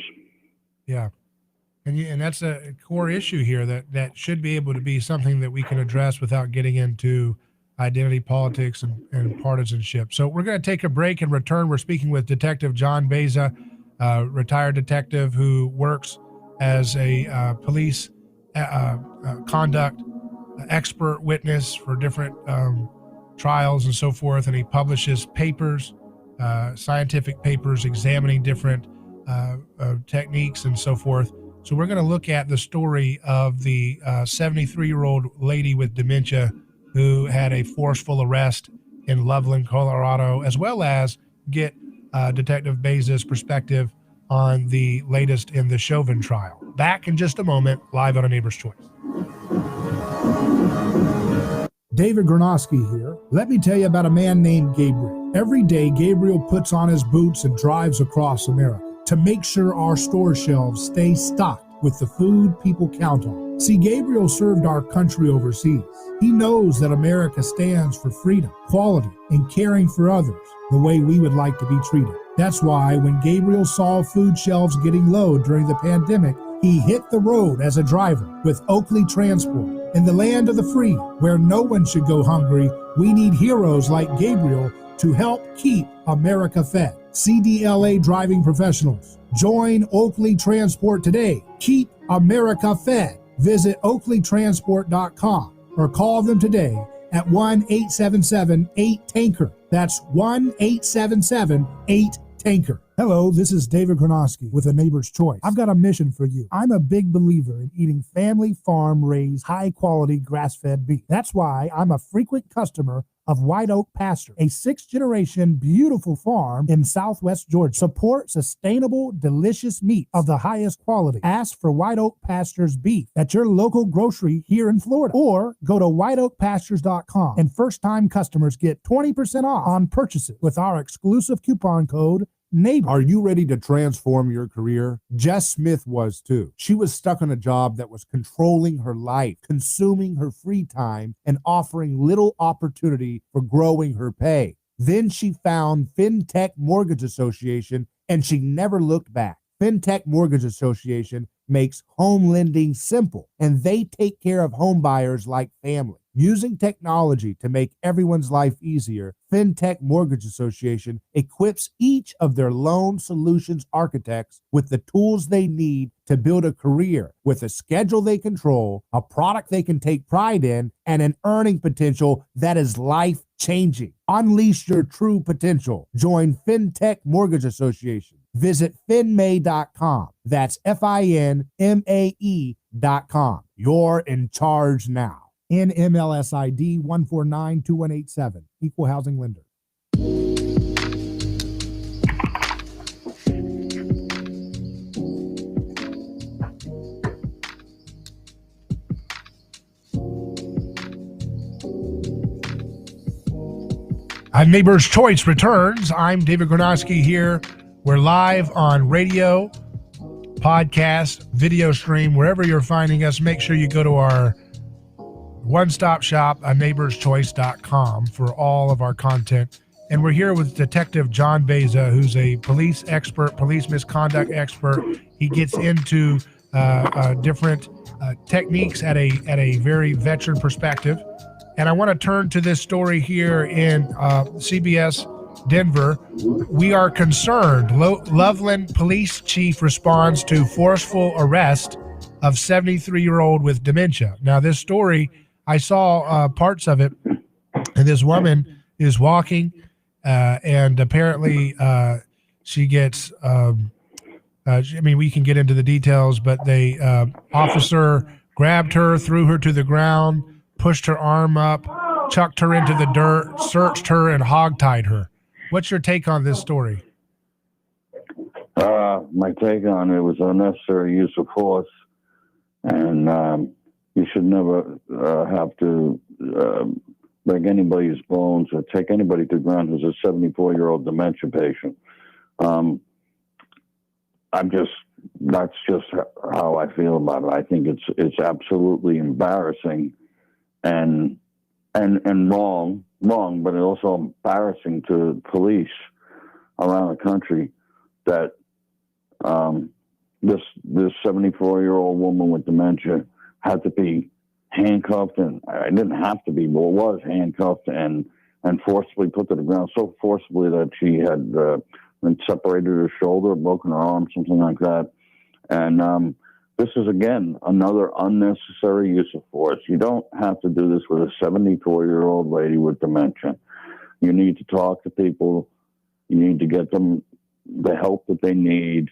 Yeah, and that's a core issue here that should be able to be something that we can address without getting into identity politics and partisanship. So we're going to take a break and return. We're speaking with Detective John Baeza, retired detective who works as a police conduct expert witness for different trials and so forth, and he publishes papers, scientific papers examining different techniques and so forth. So we're going to look at the story of the 73-year-old lady with dementia who had a forceful arrest in Loveland, Colorado, as well as get Detective Baeza's perspective on the latest in the Chauvin trial. Back in just a moment, live on A Neighbor's Choice. David Gronowski here. Let me tell you about a man named Gabriel. Every day, Gabriel puts on his boots and drives across America to make sure our store shelves stay stocked with the food people count on. See, Gabriel served our country overseas. He knows that America stands for freedom, quality, and caring for others the way we would like to be treated. That's why when Gabriel saw food shelves getting low during the pandemic, he hit the road as a driver with Oakley Transport. In the land of the free, where no one should go hungry, we need heroes like Gabriel to help keep America fed. CDLA driving professionals, join Oakley Transport today. Keep America fed. Visit oakleytransport.com or call them today at 1-877-8-TANKER. That's 1-877-8-TANKER. Hello, this is David Gronowski with A Neighbor's Choice. I've got a mission for you. I'm a big believer in eating family farm-raised, high-quality grass-fed beef. That's why I'm a frequent customer of White Oak Pasture, a 6th-generation beautiful farm in southwest Georgia. Support sustainable, delicious meat of the highest quality. Ask for White Oak Pasture's beef at your local grocery here in Florida, or go to whiteoakpastures.com, and first-time customers get 20% off on purchases with our exclusive coupon code NEIGHBOR. Are you ready to transform your career? Jess Smith was too. She was stuck on a job that was controlling her life, consuming her free time, and offering little opportunity for growing her pay. Then she found FinTech Mortgage Association, and she never looked back. FinTech Mortgage Association makes home lending simple, and they take care of home buyers like family. Using technology to make everyone's life easier, FinTech Mortgage Association equips each of their loan solutions architects with the tools they need to build a career with a schedule they control, a product they can take pride in, and an earning potential that is life-changing. Unleash your true potential. Join FinTech Mortgage Association. Visit finmay.com. That's FINMAE.com. You're in charge now. NMLS ID 1492187. Equal housing lender. Neighbor's Choice returns. I'm David Gronowski here. We're live on radio, podcast, video stream, wherever you're finding us. Make sure you go to our one-stop shop, neighborschoice.com, for all of our content. And we're here with Detective John Baeza, who's a police expert, police misconduct expert. He gets into different techniques at a very veteran perspective. And I want to turn to this story here in CBS Denver. We are concerned. Loveland Police Chief responds to forceful arrest of 73-year-old with dementia. Now, this story, I saw parts of it, and this woman is walking, and apparently she gets, we can get into the details, but the officer grabbed her, threw her to the ground, pushed her arm up, chucked her into the dirt, searched her, and hogtied her. What's your take on this story? My take on it was unnecessary use of force, and you should never have to break anybody's bones or take anybody to the ground who's a 74-year-old dementia patient. That's just how I feel about it. I think it's absolutely embarrassing and wrong, but it's also embarrassing to police around the country that this 74-year-old woman with dementia had to be handcuffed, and I didn't have to be, but was handcuffed and forcibly put to the ground, so forcibly that she had been separated her shoulder, broken her arm, something like that. And this is, again, another unnecessary use of force. You don't have to do this with a 74-year-old lady with dementia. You need to talk to people. You need to get them the help that they need.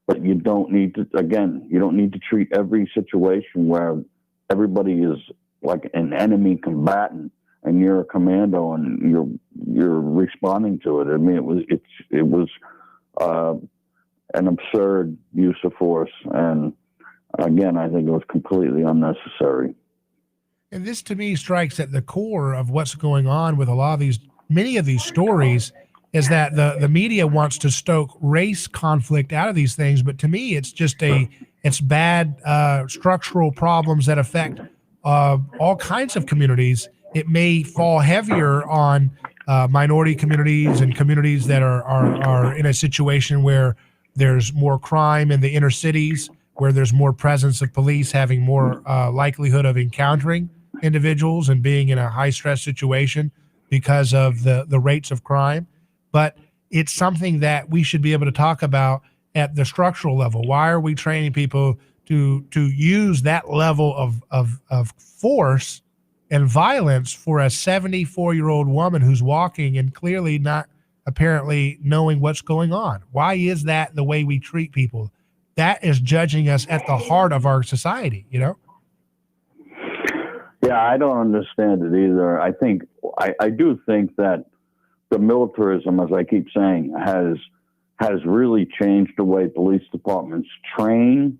But you don't need to, again, you don't need to treat every situation where everybody is like an enemy combatant and you're a commando and you're responding to it. I mean, it was an absurd use of force, and again, I think it was completely unnecessary. And this, to me, strikes at the core of what's going on with many of these stories, is that the media wants to stoke race conflict out of these things. But to me, it's just it's bad structural problems that affect all kinds of communities. It may fall heavier on minority communities and communities that are in a situation where there's more crime in the inner cities, where there's more presence of police having more likelihood of encountering individuals and being in a high stress situation because of the rates of crime. But it's something that we should be able to talk about at the structural level. Why are we training people to use that level of force and violence for a 74-year-old woman who's walking and clearly not apparently knowing what's going on? Why is that the way we treat people? That is judging us at the heart of our society, you know? Yeah, I don't understand it either. I do think that the militarism, as I keep saying, has really changed the way police departments train,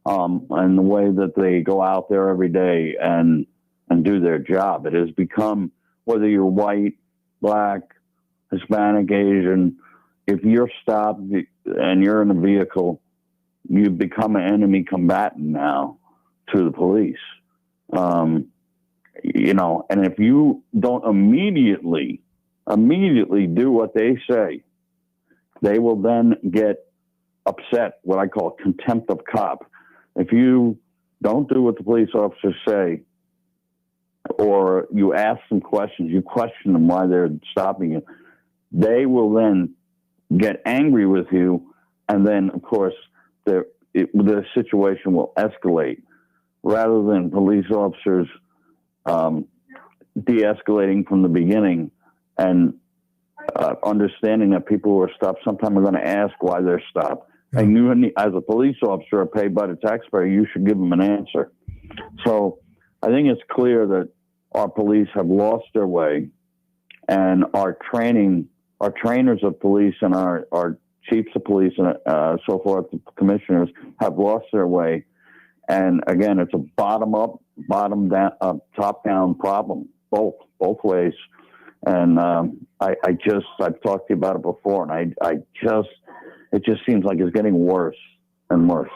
and the way that they go out there every day and do their job. It has become, whether you're white, black, Hispanic, Asian, if you're stopped and you're in a vehicle, you become an enemy combatant now to the police. And if you don't immediately immediately do what they say, they will then get upset, what I call contempt of cop. If you don't do what the police officers say, or you ask them questions, you question them why they're stopping you, they will then get angry with you, and then, of course, the situation will escalate. Rather than police officers de-escalating from the beginning and understanding that people who are stopped sometimes are going to ask why they're stopped. Yeah. And you, as a police officer paid by the taxpayer, you should give them an answer. So I think it's clear that our police have lost their way, and our trainers of police and our chiefs of police and so forth, the commissioners have lost their way. And again, it's a bottom-up, bottom-down, top-down problem, both ways. And I've talked to you about it before, and it just seems like it's getting worse and worse.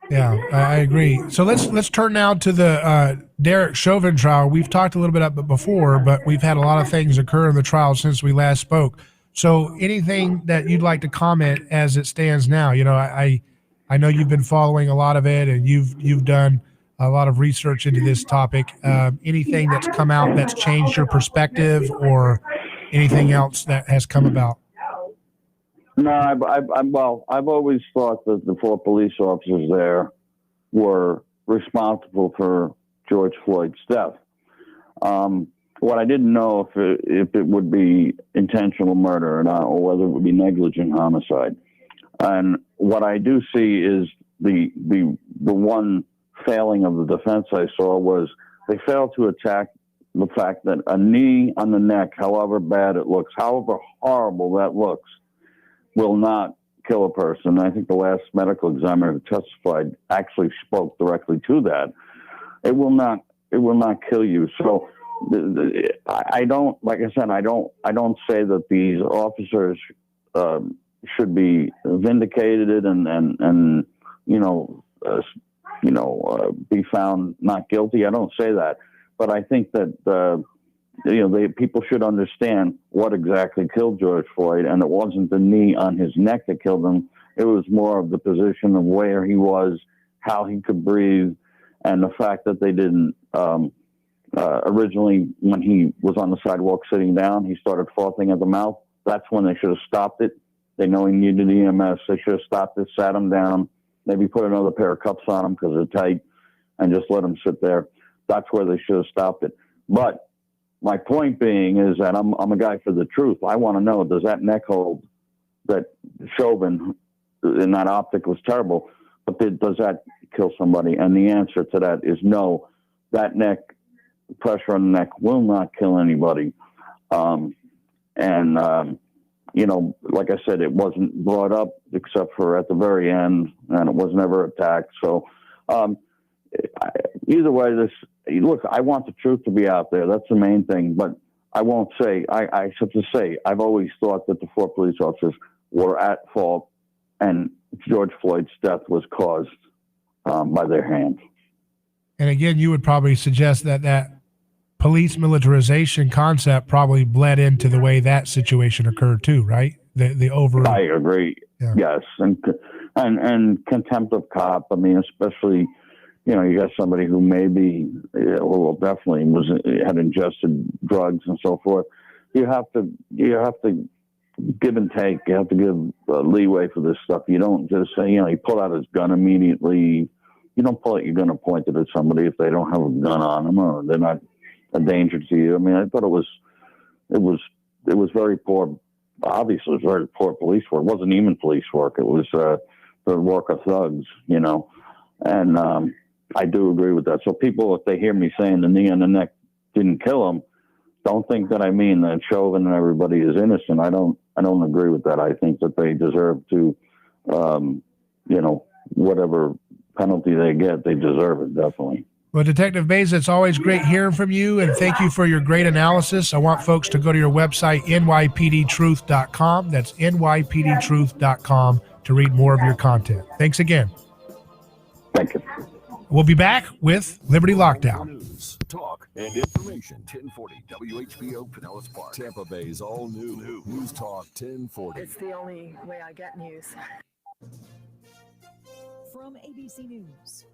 Yeah, I agree. So let's turn now to the Derek Chauvin trial. We've talked a little bit about it before, but we've had a lot of things occur in the trial since we last spoke. So anything that you'd like to comment as it stands now? You know, I know you've been following a lot of it, and you've done a lot of research into this topic. Anything that's come out that's changed your perspective, or anything else that has come about? No, I've always thought that the 4 police officers there were responsible for George Floyd's death. What I didn't know if it would be intentional murder or not, or whether it would be negligent homicide. And what I do see is the one failing of the defense I saw was they failed to attack the fact that a knee on the neck, however bad it looks, however horrible that looks, will not kill a person. I think the last medical examiner who testified actually spoke directly to that. It will not kill you. So I don't, like I said, I don't say that these officers should be vindicated and be found not guilty. I don't say that, but I think that people should understand what exactly killed George Floyd, and it wasn't the knee on his neck that killed him. It was more of the position of where he was, how he could breathe, and the fact that they didn't originally, when he was on the sidewalk sitting down, he started frothing at the mouth. That's when they should have stopped it. They know he needed EMS. They should have stopped it, sat him down, maybe put another pair of cuffs on him because they're tight, and just let him sit there. That's where they should have stopped it. But my point being is that I'm a guy for the truth. I want to know, does that neck hold that Chauvin in that optic was terrible, but does that kill somebody? And the answer to that is no. That neck, pressure on the neck will not kill anybody. Like I said, it wasn't brought up except for at the very end, and it was never attacked. So either way, look, I want the truth to be out there. That's the main thing. But I won't say, I have to say, I've always thought that the 4 police officers were at fault, and George Floyd's death was caused by their hands. And again, you would probably suggest that police militarization concept probably bled into the way that situation occurred too, right? I agree. Yeah. Yes. And contempt of cop. I mean, especially, you got somebody who maybe, definitely had ingested drugs and so forth. You have to give and take. You have to give leeway for this stuff. You don't just say, he pulled out his gun immediately. You don't pull out your gun and point it at somebody if they don't have a gun on them or they're not a danger to you. I mean, I thought it was very poor. Obviously, it was very poor police work. It wasn't even police work. It was the work of thugs, and I do agree with that. So people, if they hear me saying the knee on the neck didn't kill him, don't think that I mean that Chauvin and everybody is innocent. I don't agree with that. I think that they deserve to, whatever penalty they get, they deserve it, definitely. Well, Detective Baeza, it's always great hearing from you, and thank you for your great analysis. I want folks to go to your website, nypdtruth.com. That's nypdtruth.com to read more of your content. Thanks again. Thank you. We'll be back with Liberty Lockdown. News, talk, and information. 1040 WHBO Pinellas Park, Tampa Bay's all new News Talk 1040. It's the only way I get news. From ABC News,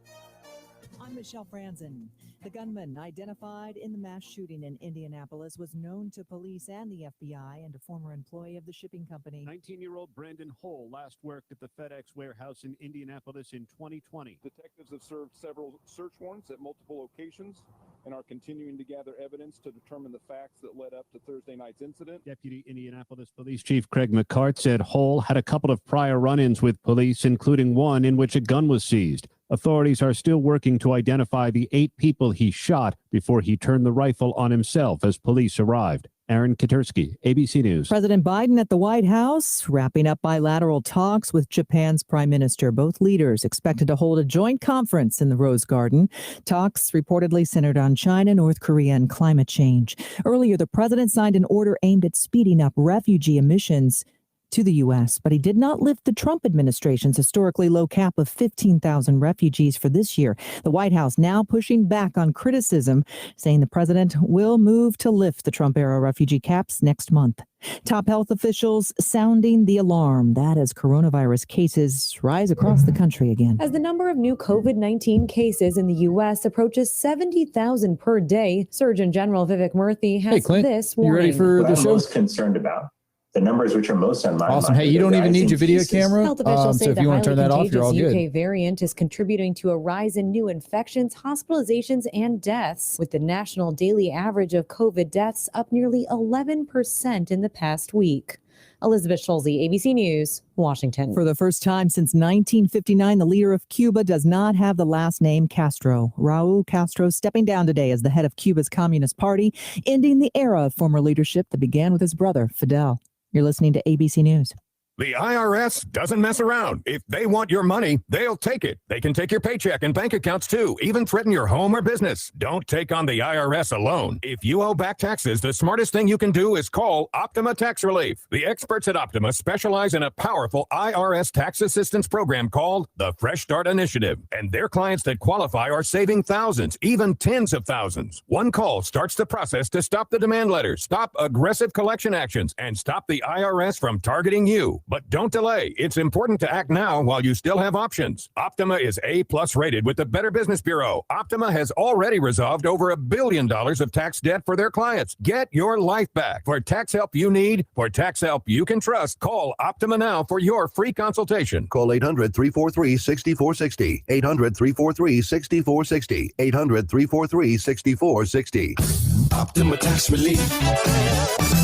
I'm Michelle Franzen. The gunman identified in the mass shooting in Indianapolis was known to police and the FBI and a former employee of the shipping company. 19-year-old Brandon Hull last worked at the FedEx warehouse in Indianapolis in 2020. Detectives have served several search warrants at multiple locations and are continuing to gather evidence to determine the facts that led up to Thursday night's incident. Deputy Indianapolis Police Chief Craig McCart said Hull had a couple of prior run-ins with police, including one in which a gun was seized. Authorities are still working to identify the 8 people he shot before he turned the rifle on himself as police arrived. Aaron Katersky, ABC News. President Biden at the White House, wrapping up bilateral talks with Japan's prime minister. Both leaders expected to hold a joint conference in the Rose Garden. Talks reportedly centered on China, North Korea, and climate change. Earlier, the president signed an order aimed at speeding up refugee admissions to the U.S., but he did not lift the Trump administration's historically low cap of 15,000 refugees for this year. The White House now pushing back on criticism, saying the president will move to lift the Trump-era refugee caps next month. Top health officials sounding the alarm that as coronavirus cases rise across the country again. As the number of new COVID-19 cases in the U.S. approaches 70,000 per day, Surgeon General Vivek Murthy has Clint, this warning. you ready for the show? I'm most concerned about the numbers which are most on my mind. Awesome. Hey, you don't even need your video camera. Health officials say so if you want to turn that off, you're all good. UK variant is contributing to a rise in new infections, hospitalizations, and deaths, with the national daily average of COVID deaths up nearly 11% in the past week. Elizabeth Schulze, ABC News, Washington. For the first time since 1959, the leader of Cuba does not have the last name Castro. Raul Castro stepping down today as the head of Cuba's Communist Party, ending the era of former leadership that began with his brother, Fidel. You're listening to ABC News. The IRS doesn't mess around. If they want your money, they'll take it. They can take your paycheck and bank accounts too, even threaten your home or business. Don't take on the IRS alone. If you owe back taxes, the smartest thing you can do is call Optima Tax Relief. The experts at Optima specialize in a powerful IRS tax assistance program called the Fresh Start Initiative. And their clients that qualify are saving thousands, even tens of thousands. One call starts the process to stop the demand letters, stop aggressive collection actions, and stop the IRS from targeting you. But don't delay. It's important to act now while you still have options. Optima is A+ rated with the Better Business Bureau. Optima has already resolved over $1 billion of tax debt for their clients. Get your life back. For tax help you need, for tax help you can trust, call Optima now for your free consultation. Call 800-343-6460. 800-343-6460. 800-343-6460. Optima Tax Relief.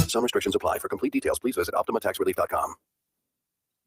Some restrictions apply. For complete details, please visit OptimaTaxRelief.com.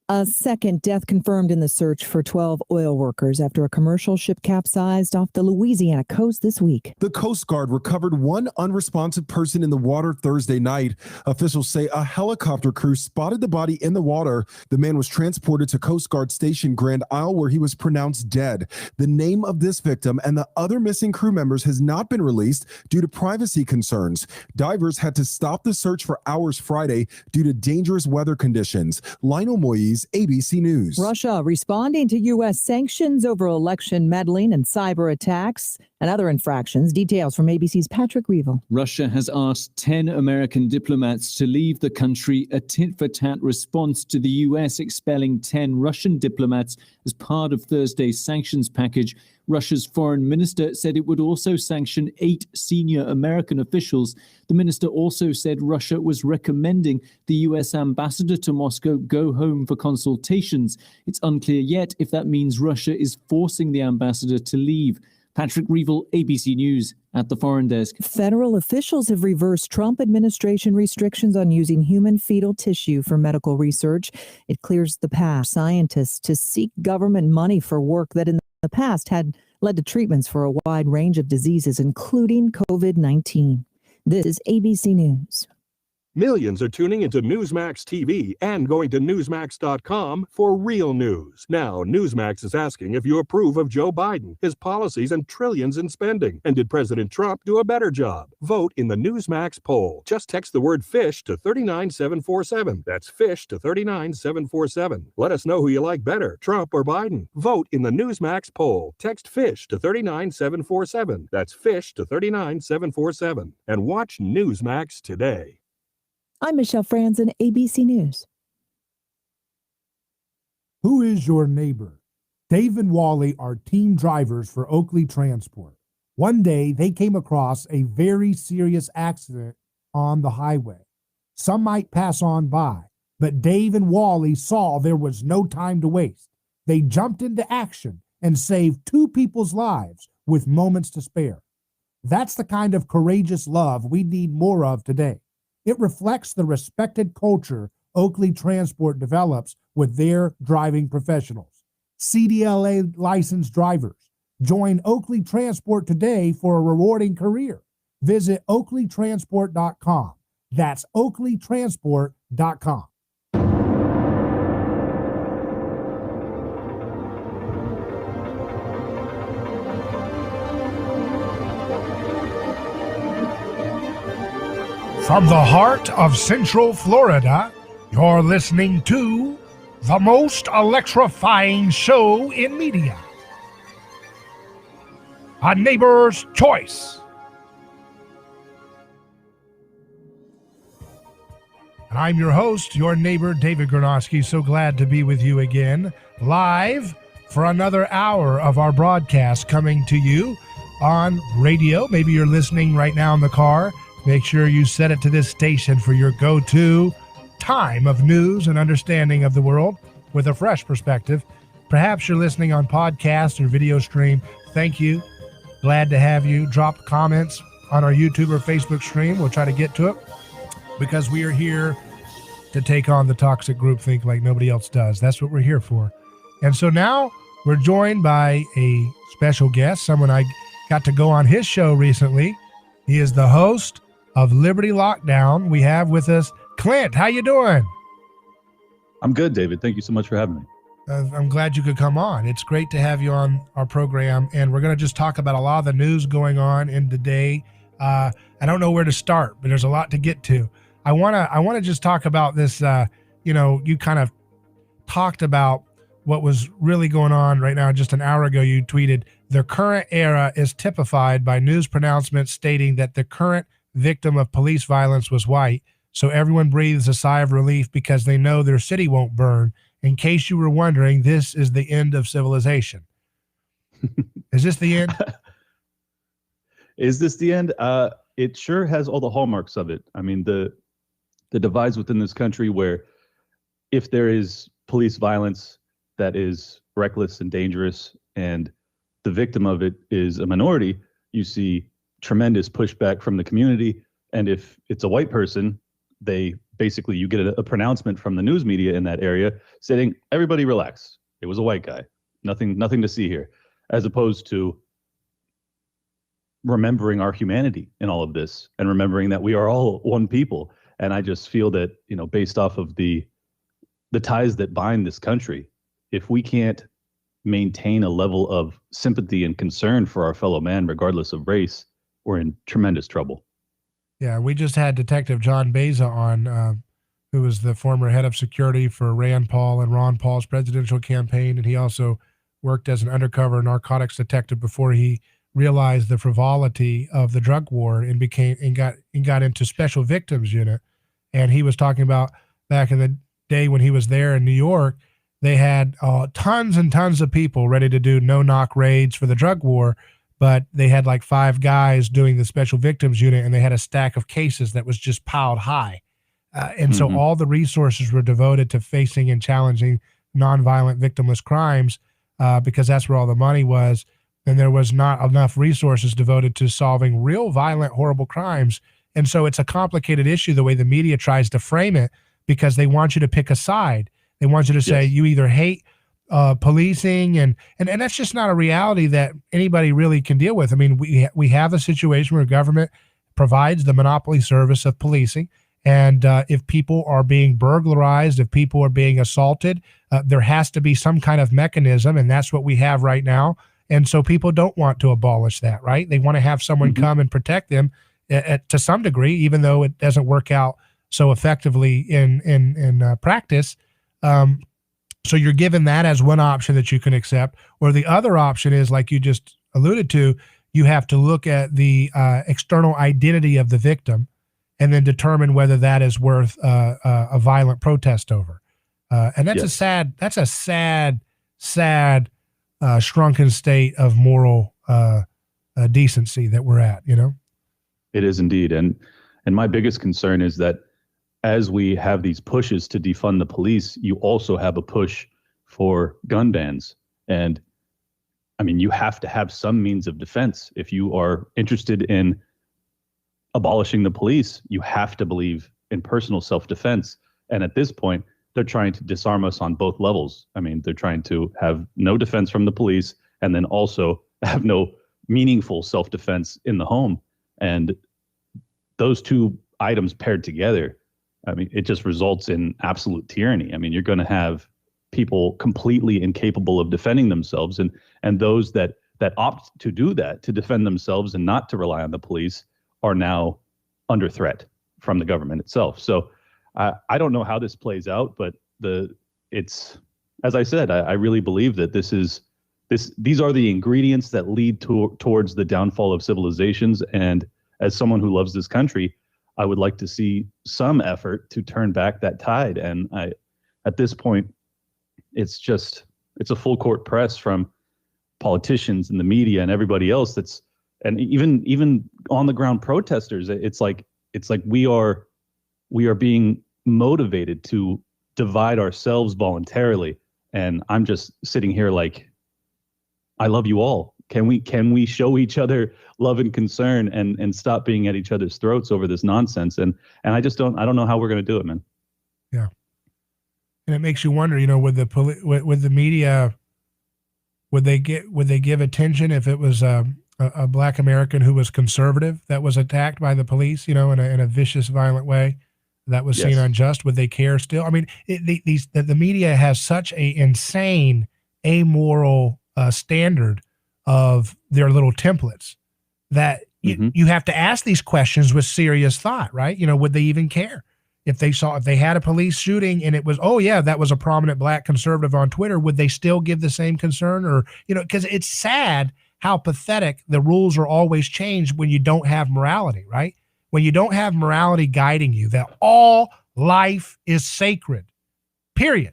A second death confirmed in the search for 12 oil workers after a commercial ship capsized off the Louisiana coast this week. The Coast Guard recovered one unresponsive person in the water Thursday night. Officials say a helicopter crew spotted the body in the water. The man was transported to Coast Guard Station Grand Isle, where he was pronounced dead. The name of this victim and the other missing crew members has not been released due to privacy concerns. Divers had to stop the search for hours Friday due to dangerous weather conditions. Lionel Moyes, ABC News. Russia responding to U.S. sanctions over election meddling and cyber attacks and other infractions. Details from ABC's Patrick Reevell. Russia has asked 10 American diplomats to leave the country, a tit-for-tat response to the U.S. expelling 10 Russian diplomats as part of Thursday's sanctions package. Russia's foreign minister said it would also sanction 8 senior American officials. The minister also said Russia was recommending the U.S. ambassador to Moscow go home for consultations. It's unclear yet if that means Russia is forcing the ambassador to leave. Patrick Reevell, ABC News, at the Foreign Desk. Federal officials have reversed Trump administration restrictions on using human fetal tissue for medical research. It clears the path for scientists to seek government money for work that in the past had led to treatments for a wide range of diseases, including COVID-19. This is ABC News. Millions are tuning into Newsmax TV and going to Newsmax.com for real news. Now, Newsmax is asking if you approve of Joe Biden, his policies, and trillions in spending. And did President Trump do a better job? Vote in the Newsmax poll. Just text the word FISH to 39747. That's FISH to 39747. Let us know who you like better, Trump or Biden. Vote in the Newsmax poll. Text FISH to 39747. That's FISH to 39747. And watch Newsmax today. I'm Michelle Franzen, ABC News. Who is your neighbor? Dave and Wally are team drivers for Oakley Transport. One day, they came across a very serious accident on the highway. Some might pass on by, but Dave and Wally saw there was no time to waste. They jumped into action and saved two people's lives with moments to spare. That's the kind of courageous love we need more of today. It reflects the respected culture Oakley Transport develops with their driving professionals. CDLA licensed drivers. Join Oakley Transport today for a rewarding career. Visit oakleytransport.com. That's oakleytransport.com. From the heart of Central Florida, you're listening to the most electrifying show in media, A Neighbor's Choice. And I'm your host, your neighbor, David Gronowski. So glad to be with you again, live for another hour of our broadcast coming to you on radio. Maybe you're listening right now in the car. Make sure you set it to this station for your go-to time of news and understanding of the world with a fresh perspective. Perhaps you're listening on podcast or video stream. Thank you. Glad to have you. Drop comments on our YouTube or Facebook stream. We'll try to get to it because we are here to take on the toxic groupthink like nobody else does. That's what we're here for. And so now we're joined by a special guest, someone I got to go on his show recently. He is the host of Liberty Lockdown. We have with us Clint. How you doing? I'm good, David. Thank you so much for having me. I'm glad you could come on. It's great to have you on our program, and we're going to just talk about a lot of the news going on in the day. I don't know where to start, but there's a lot to get to. I want to just talk about this. You kind of talked about what was really going on right now. Just an hour ago, you tweeted, "The current era is typified by news pronouncements stating that the current victim of police violence was white, so everyone breathes a sigh of relief because they know their city won't burn. In case you were wondering, this is the end of civilization." Is this the end? Is this the end? It sure has all the hallmarks of it. I mean, the divides within this country where if there is police violence that is reckless and dangerous and the victim of it is a minority, you see tremendous pushback from the community. And if it's a white person, you get a pronouncement from the news media in that area saying, everybody relax. It was a white guy. Nothing to see here. As opposed to remembering our humanity in all of this and remembering that we are all one people. And I just feel that, based off of the ties that bind this country, if we can't maintain a level of sympathy and concern for our fellow man, regardless of race, we're in tremendous trouble. Yeah, we just had Detective John Baeza on, who was the former head of security for Rand Paul and Ron Paul's presidential campaign, and he also worked as an undercover narcotics detective before he realized the frivolity of the drug war and got into Special Victims Unit. And he was talking about back in the day when he was there in New York, they had tons and tons of people ready to do no-knock raids for the drug war, but they had like 5 guys doing the Special Victims Unit, and they had a stack of cases that was just piled high. So all the resources were devoted to facing and challenging nonviolent victimless crimes because that's where all the money was. And there was not enough resources devoted to solving real violent, horrible crimes. And so it's a complicated issue the way the media tries to frame it because they want you to pick a side. They want you to say you either hate policing and that's just not a reality that anybody really can deal with. I mean, we have a situation where government provides the monopoly service of policing, And if people are being burglarized, if people are being assaulted, there has to be some kind of mechanism, and that's what we have right now. And so people don't want to abolish that, right? They want to have someone come and protect them to some degree, even though it doesn't work out so effectively in practice. So you're given that as one option that you can accept. Or the other option is, like you just alluded to, you have to look at the external identity of the victim and then determine whether that is worth a violent protest over. And that's a sad shrunken state of moral decency that we're at, you know? It is indeed. And my biggest concern is that as we have these pushes to defund the police, you also have a push for gun bans. And I mean, you have to have some means of defense. If you are interested in abolishing the police, you have to believe in personal self-defense. And at this point, they're trying to disarm us on both levels. I mean, they're trying to have no defense from the police and then also have no meaningful self-defense in the home. And those two items paired together, I mean, it just results in absolute tyranny. I mean, you're going to have people completely incapable of defending themselves, and those that opt to do that, to defend themselves and not to rely on the police, are now under threat from the government itself. So I don't know how this plays out, but it's, as I said, I really believe that these are the ingredients that lead towards the downfall of civilizations. And as someone who loves this country, I would like to see some effort to turn back that tide. And at this point, it's a full court press from politicians and the media and everybody else. And even on the ground protesters. It's like we are being motivated to divide ourselves voluntarily. And I'm just sitting here like, I love you all. Can we show each other love and concern and stop being at each other's throats over this nonsense? And I don't know how we're going to do it, man. Yeah. And it makes you wonder, you know, with the media, would they give attention if it was a Black American who was conservative that was attacked by the police, you know, in a vicious, violent way that was seen unjust? Would they care still? I mean, the media has such a insane amoral standard of their little templates that you have to ask these questions with serious thought, right? You know, would they even care if they had a police shooting and it was, oh yeah, that was a prominent Black conservative on Twitter? Would they still give the same concern? Or, you know, because it's sad how pathetic the rules are always changed when you don't have morality, right? When you don't have morality guiding you, that all life is sacred, period.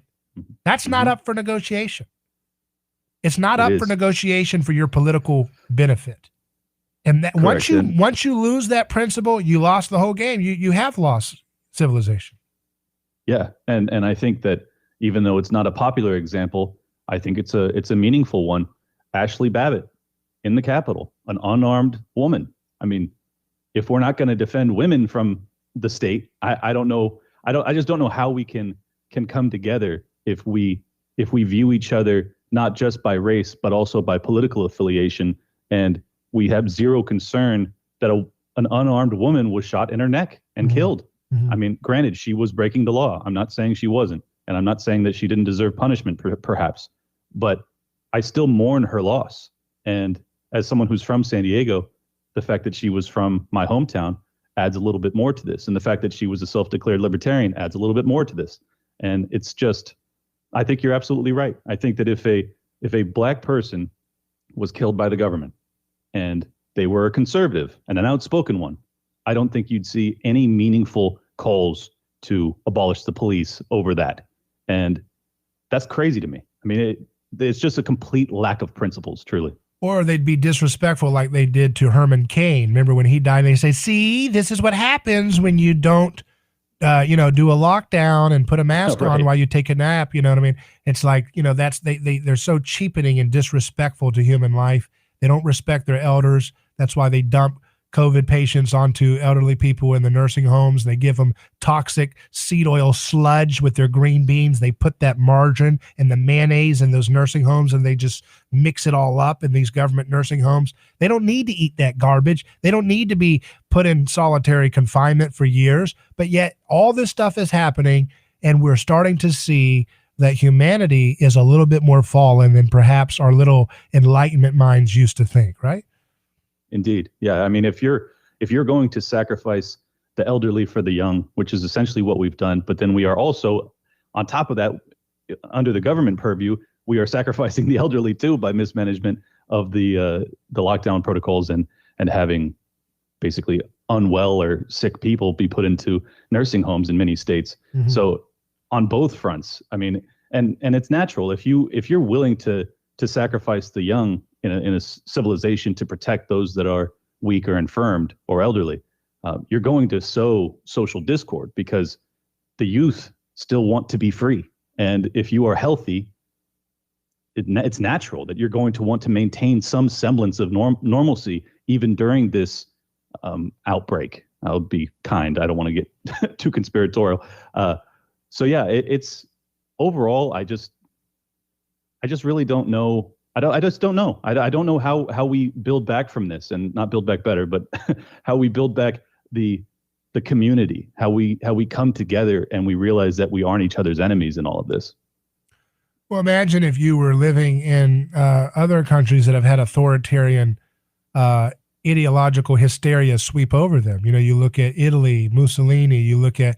That's not up for negotiation. It's not up for negotiation for your political benefit. And that once you lose that principle, you lost the whole game. You have lost civilization. Yeah. And I think that even though it's not a popular example, I think it's a meaningful one. Ashley Babbitt in the Capitol, an unarmed woman. I mean, if we're not going to defend women from the state, I don't know. I just don't know how we can come together if we view each other not just by race, but also by political affiliation. And we have zero concern that an unarmed woman was shot in her neck and killed. I mean, granted, she was breaking the law. I'm not saying she wasn't. And I'm not saying that she didn't deserve punishment, perhaps. But I still mourn her loss. And as someone who's from San Diego, the fact that she was from my hometown adds a little bit more to this. And the fact that she was a self-declared libertarian adds a little bit more to this. And it's just, I think you're absolutely right. I think that if a Black person was killed by the government and they were a conservative and an outspoken one, I don't think you'd see any meaningful calls to abolish the police over that. And that's crazy to me. I mean, it's just a complete lack of principles, truly. Or they'd be disrespectful like they did to Herman Cain. Remember when he died, they say, see, this is what happens when you don't do a lockdown and put a mask on while you take a nap. You know what I mean? It's like, you know, they're so cheapening and disrespectful to human life. They don't respect their elders. That's why they dump COVID patients onto elderly people in the nursing homes. They give them toxic seed oil sludge with their green beans. They put that margarine and the mayonnaise in those nursing homes, and they just mix it all up in these government nursing homes. They don't need to eat that garbage. They don't need to be put in solitary confinement for years. But yet all this stuff is happening, and we're starting to see that humanity is a little bit more fallen than perhaps our little Enlightenment minds used to think, right? Indeed. Yeah. I mean, if you're going to sacrifice the elderly for the young, which is essentially what we've done, but then we are also, on top of that, under the government purview, we are sacrificing the elderly too by mismanagement of the lockdown protocols and having basically unwell or sick people be put into nursing homes in many states. Mm-hmm. So on both fronts, I mean, and it's natural if you're willing to sacrifice the young in a civilization to protect those that are weak or infirmed or elderly, you're going to sow social discord because the youth still want to be free. And if you are healthy, it's natural that you're going to want to maintain some semblance of normalcy even during this outbreak. I'll be kind. I don't want to get too conspiratorial. So yeah, it's overall, I just really don't know. I just don't know. I don't know how we build back from this, and not build back better, but how we build back the community, how we come together and we realize that we aren't each other's enemies in all of this. Well, imagine if you were living in other countries that have had authoritarian ideological hysteria sweep over them. You know, you look at Italy, Mussolini, you look at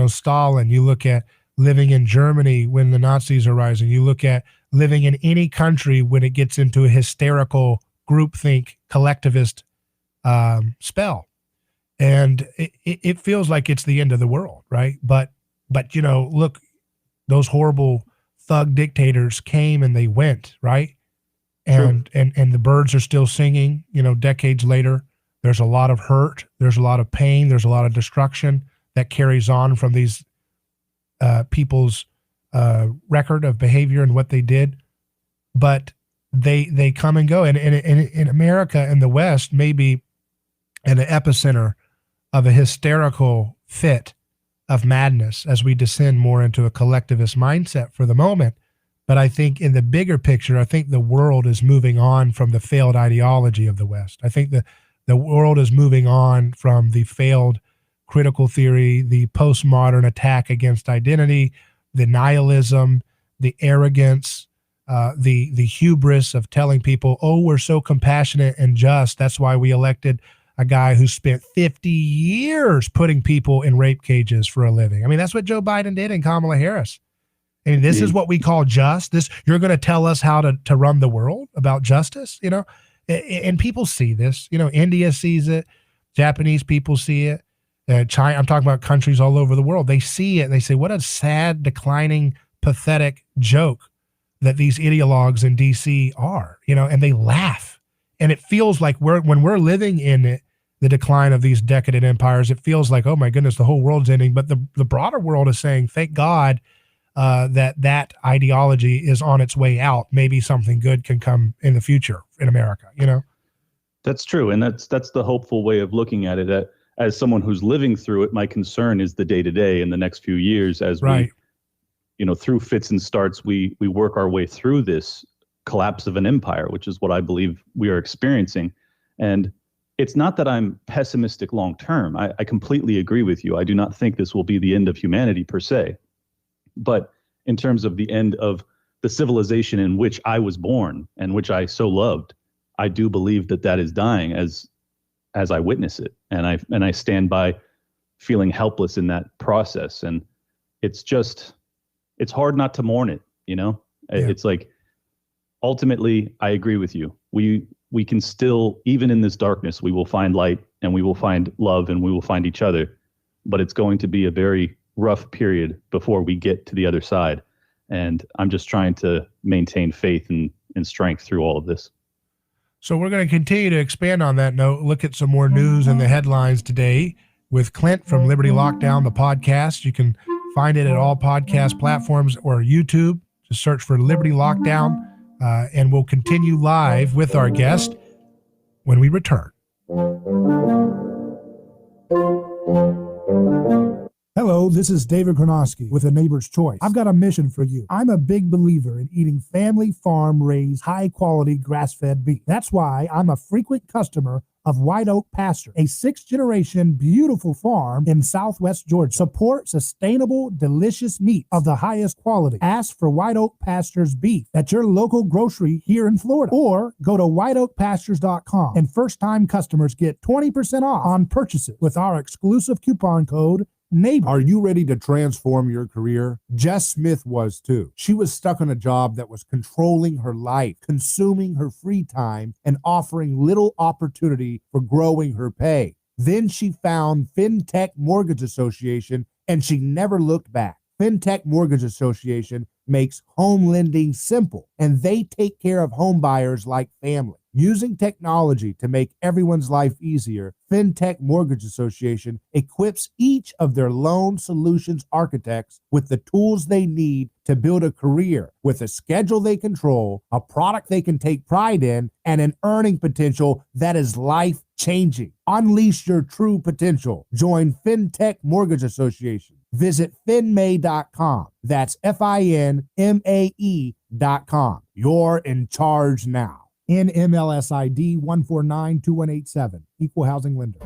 Stalin, you look at living in Germany when the Nazis are rising, you look at living in any country when it gets into a hysterical groupthink collectivist spell. And it feels like it's the end of the world, right? But you know, look, those horrible thug dictators came and they went, right? And the birds are still singing, you know, decades later. There's a lot of hurt, there's a lot of pain, there's a lot of destruction that carries on from these people's record of behavior and what they did. But they come and go. And in America and the West may be an epicenter of a hysterical fit of madness as we descend more into a collectivist mindset for the moment. But I think in the bigger picture, I think the world is moving on from the failed ideology of the West. I think the world is moving on from the failed critical theory, the postmodern attack against identity, the nihilism, the arrogance, the hubris of telling people, oh, we're so compassionate and just. That's why we elected a guy who spent 50 years putting people in rape cages for a living. I mean, that's what Joe Biden did and Kamala Harris. I mean, this is what we call just. You're going to tell us how to run the world about justice, you know? And people see this. You know, India sees it. Japanese people see it. China, I'm talking about countries all over the world. They see it and they say, what a sad, declining, pathetic joke that these ideologues in D.C. are, you know, and they laugh. And it feels like when we're living in it, the decline of these decadent empires, it feels like, oh my goodness, the whole world's ending. But the broader world is saying, thank God that ideology is on its way out. Maybe something good can come in the future in America, you know? That's true. And that's the hopeful way of looking at it. As someone who's living through it, my concern is the day-to-day in the next few years as we, you know, through fits and starts, we work our way through this collapse of an empire, which is what I believe we are experiencing. And it's not that I'm pessimistic long-term. I completely agree with you. I do not think this will be the end of humanity per se. But in terms of the end of the civilization in which I was born and which I so loved, I do believe that is dying as I witness it. And I stand by feeling helpless in that process. And it's hard not to mourn it, you know? Yeah. It's like, ultimately, I agree with you. We can still, even in this darkness, we will find light and we will find love and we will find each other. But it's going to be a very rough period before we get to the other side. And I'm just trying to maintain faith and strength through all of this. So we're going to continue to expand on that note, look at some more news and the headlines today with Clint from Liberty Lockdown, the podcast. You can find it at all podcast platforms or YouTube. Just search for Liberty Lockdown, and we'll continue live with our guest when we return. Hello, this is David Kronosky with A Neighbor's Choice. I've got a mission for you. I'm a big believer in eating family farm-raised, high-quality grass-fed beef. That's why I'm a frequent customer of White Oak Pasture, a sixth-generation beautiful farm in southwest Georgia. Support sustainable, delicious meat of the highest quality. Ask for White Oak Pasture's beef at your local grocery here in Florida, or go to whiteoakpastures.com, and first-time customers get 20% off on purchases with our exclusive coupon code NEIGHBOR. Are you ready to transform your career? Jess Smith was too. She was stuck in a job that was controlling her life, consuming her free time, and offering little opportunity for growing her pay. Then she found FinTech Mortgage Association, and she never looked back. FinTech Mortgage Association makes home lending simple, and they take care of home buyers like family. Using technology to make everyone's life easier, FinTech Mortgage Association equips each of their loan solutions architects with the tools they need to build a career with a schedule they control, a product they can take pride in, and an earning potential that is life-changing. Unleash your true potential. Join FinTech Mortgage Association. Visit finmay.com. That's FINMAE.com. You're in charge now. NMLS ID 1492187, Equal Housing Lender.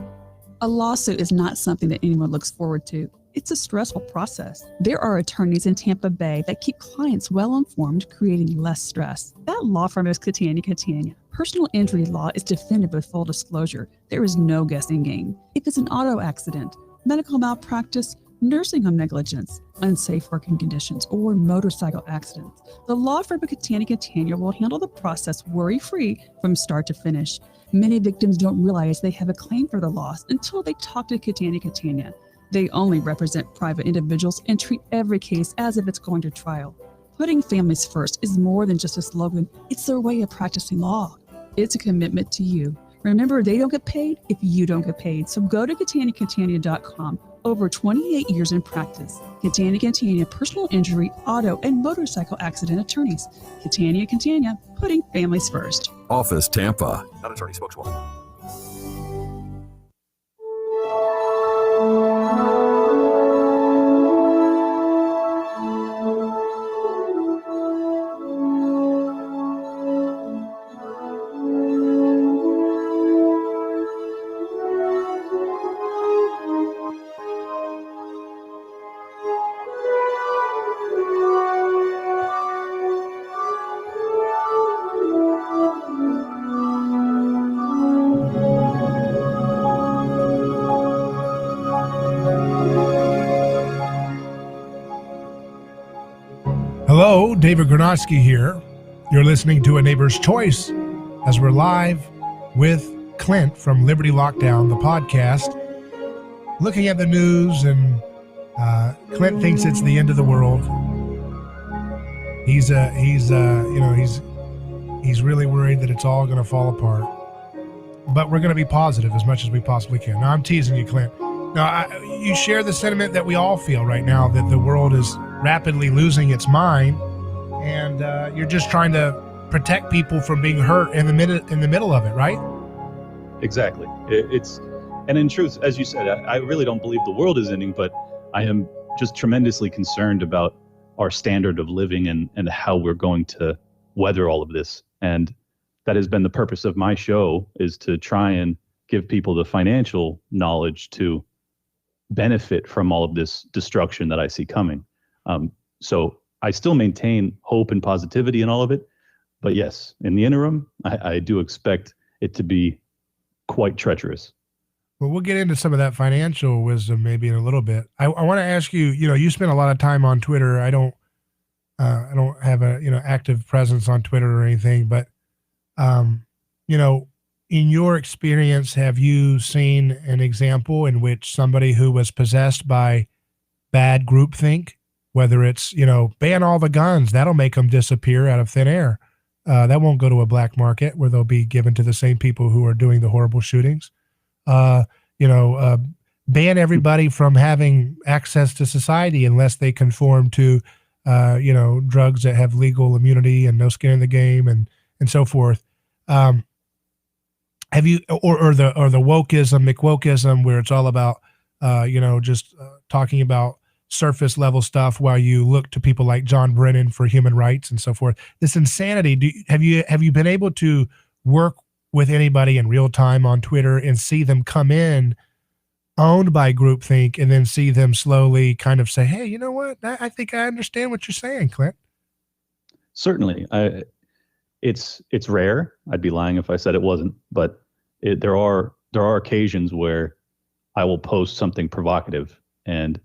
A lawsuit is not something that anyone looks forward to. It's a stressful process. There are attorneys in Tampa Bay that keep clients well informed, creating less stress. That law firm is Catania. Personal injury law is defended with full disclosure. There is no guessing game. If it's an auto accident, medical malpractice, nursing home negligence, unsafe working conditions, or motorcycle accidents, the law firm of Catania will handle the process worry-free from start to finish. Many victims don't realize they have a claim for the loss until they talk to Catania. They only represent private individuals and treat every case as if it's going to trial. Putting families first is more than just a slogan. It's their way of practicing law. It's a commitment to you. Remember, they don't get paid if you don't get paid. So go to Catania.com. Over 28 years in practice. Catania, personal injury, auto, and motorcycle accident attorneys. Catania, putting families first. Office Tampa. Not attorney spokeswoman. Hello, David Kronosky here. You're listening to A Neighbor's Choice as we're live with Clint from Liberty Lockdown, the podcast, looking at the news, and Clint thinks it's the end of the world. He's really worried that it's all going to fall apart. But we're going to be positive as much as we possibly can. Now, I'm teasing you, Clint. Now, you share the sentiment that we all feel right now, that the world is rapidly losing its mind, and you're just trying to protect people from being hurt in the middle of it, right? Exactly. And in truth, as you said, I really don't believe the world is ending, but I am just tremendously concerned about our standard of living and how we're going to weather all of this. And that has been the purpose of my show, is to try and give people the financial knowledge to benefit from all of this destruction that I see coming. So I still maintain hope and positivity in all of it. But yes, in the interim, I do expect it to be quite treacherous. Well, we'll get into some of that financial wisdom maybe in a little bit. I want to ask you, you spend a lot of time on Twitter. I don't have a, active presence on Twitter or anything, but, in your experience, have you seen an example in which somebody who was possessed by bad groupthink, whether it's, ban all the guns, that'll make them disappear out of thin air. That won't go to a black market where they'll be given to the same people who are doing the horrible shootings. Ban everybody from having access to society unless they conform to, drugs that have legal immunity and no skin in the game and so forth. have you, or the wokeism, McWokeism, where it's all about, just talking about surface level stuff while you look to people like John Brennan for human rights and so forth. This insanity. Have you been able to work with anybody in real time on Twitter and see them come in owned by groupthink and then see them slowly kind of say, hey, you know what? I think I understand what you're saying, Clint. Certainly. It's rare. I'd be lying if I said it wasn't, but there are occasions where I will post something provocative and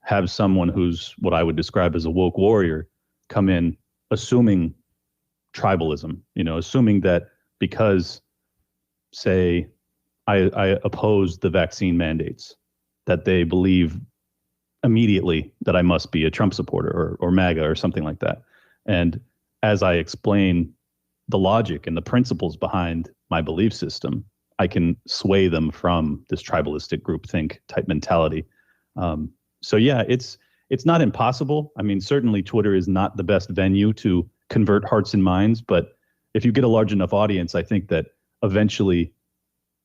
have someone who's what I would describe as a woke warrior come in assuming tribalism, assuming that because, say, I oppose the vaccine mandates, that they believe immediately that I must be a Trump supporter or MAGA or something like that. And as I explain the logic and the principles behind my belief system, I can sway them from this tribalistic groupthink type mentality. So yeah, it's not impossible. I mean, certainly Twitter is not the best venue to convert hearts and minds, but if you get a large enough audience, I think that eventually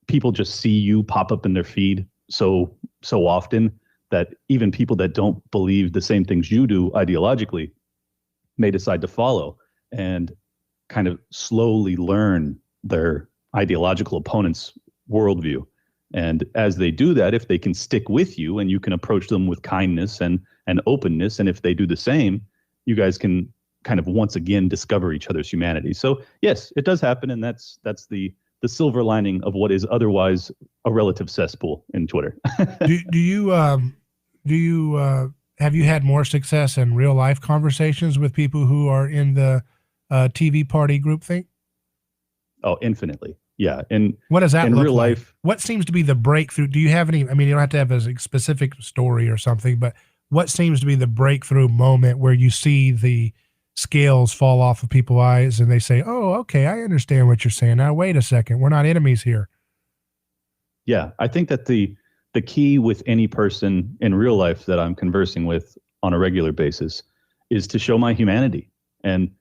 people just see you pop up in their feed so often that even people that don't believe the same things you do ideologically may decide to follow and kind of slowly learn their ideological opponent's worldview. And as they do that, if they can stick with you and you can approach them with kindness and openness, and if they do the same, you guys can kind of once again discover each other's humanity. So yes, it does happen, and that's the silver lining of what is otherwise a relative cesspool in Twitter. do you have you had more success in real life conversations with people who are in the TV party groupthink? Oh, infinitely. Yeah. And what does that in look real like? life? What seems to be the breakthrough? Do you have any? I mean, you don't have to have a specific story or something, but what seems to be the breakthrough moment where you see the scales fall off of people's eyes and they say, oh, okay, I understand what you're saying. Now, wait a second. We're not enemies here. Yeah. I think that the key with any person in real life that I'm conversing with on a regular basis is to show my humanity. And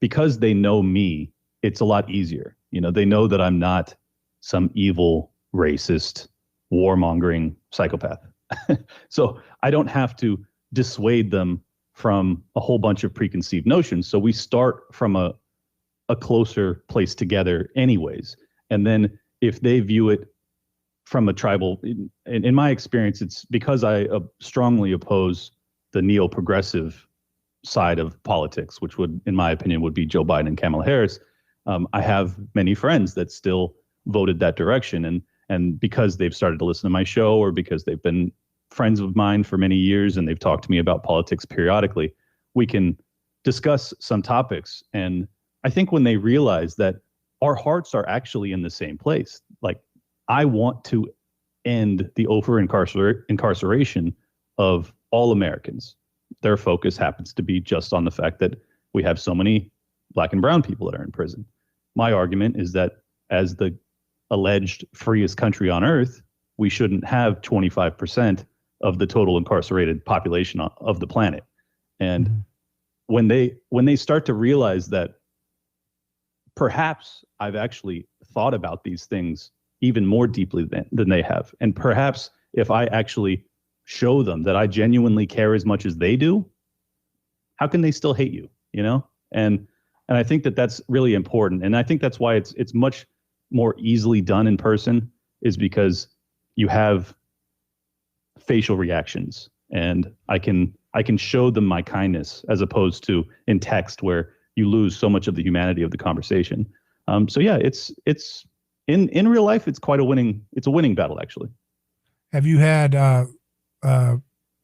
because they know me, it's a lot easier. They know that I'm not some evil, racist, warmongering psychopath. So I don't have to dissuade them from a whole bunch of preconceived notions. So we start from a closer place together anyways. And then if they view it from a tribal, in my experience, it's because I strongly oppose the neo-progressive side of politics, which would, in my opinion, would be Joe Biden and Kamala Harris. I have many friends that still voted that direction. And because they've started to listen to my show or because they've been friends of mine for many years and they've talked to me about politics periodically, we can discuss some topics. And I think when they realize that our hearts are actually in the same place, like I want to end the incarceration of all Americans. Their focus happens to be just on the fact that we have so many Black and brown people that are in prison. My argument is that as the alleged freest country on earth, we shouldn't have 25% of the total incarcerated population of the planet. And when they start to realize that perhaps I've actually thought about these things even more deeply than they have, and perhaps if I actually show them that I genuinely care as much as they do, how can they still hate you? And I think that that's really important. And I think that's why it's much more easily done in person, is because you have facial reactions and I can show them my kindness as opposed to in text where you lose so much of the humanity of the conversation. So yeah, it's in real life, it's a winning battle, actually. Have you had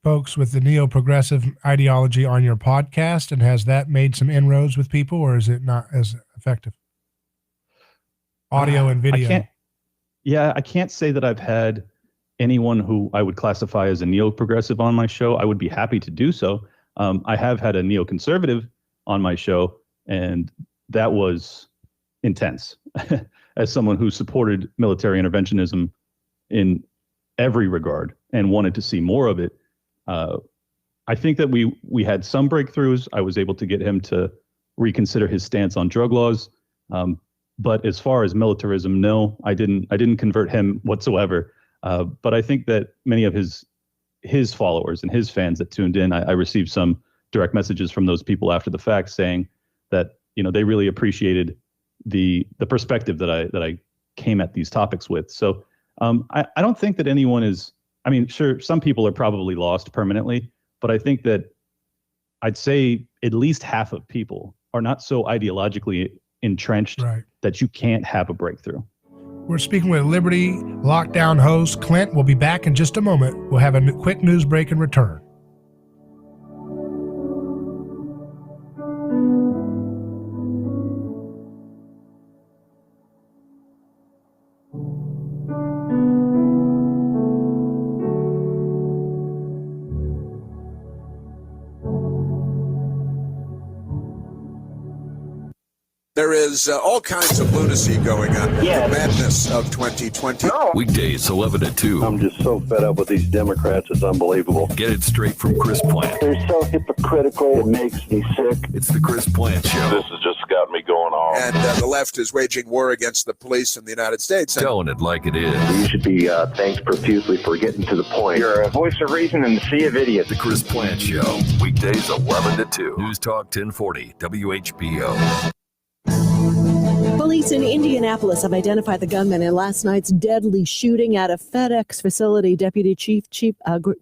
folks with the neo-progressive ideology on your podcast, and has that made some inroads with people, or is it not as effective? Audio and video. I can't say that I've had anyone who I would classify as a neo-progressive on my show. I would be happy to do so. I have had a neoconservative on my show, and that was intense. As someone who supported military interventionism in every regard and wanted to see more of it, I think that we had some breakthroughs. I was able to get him to reconsider his stance on drug laws. But as far as militarism, no, I didn't convert him whatsoever. But I think that many of his followers and his fans that tuned in, I received some direct messages from those people after the fact saying that, they really appreciated the perspective that I came at these topics with. So I don't think that anyone is, sure, some people are probably lost permanently, but I think that I'd say at least half of people are not so ideologically entrenched that you can't have a breakthrough. We're speaking with Liberty Lockdown host Clint. We'll be back in just a moment. We'll have a quick news break and return. There is all kinds of lunacy going on. The madness of 2020. Weekdays 11 to 2. I'm just so fed up with these Democrats. It's unbelievable. Get it straight from Chris Plant. They're so hypocritical. It makes me sick. It's the Chris Plant Show. This has just got me going on. And the left is waging war against the police in the United States. Telling it like it is. You should be thanked profusely for getting to the point. You're a voice of reason in the sea of idiots. The Chris Plant Show. Weekdays 11 to 2. News Talk 1040 WHPO. Police in Indianapolis have identified the gunman in last night's deadly shooting at a FedEx facility. Deputy Chief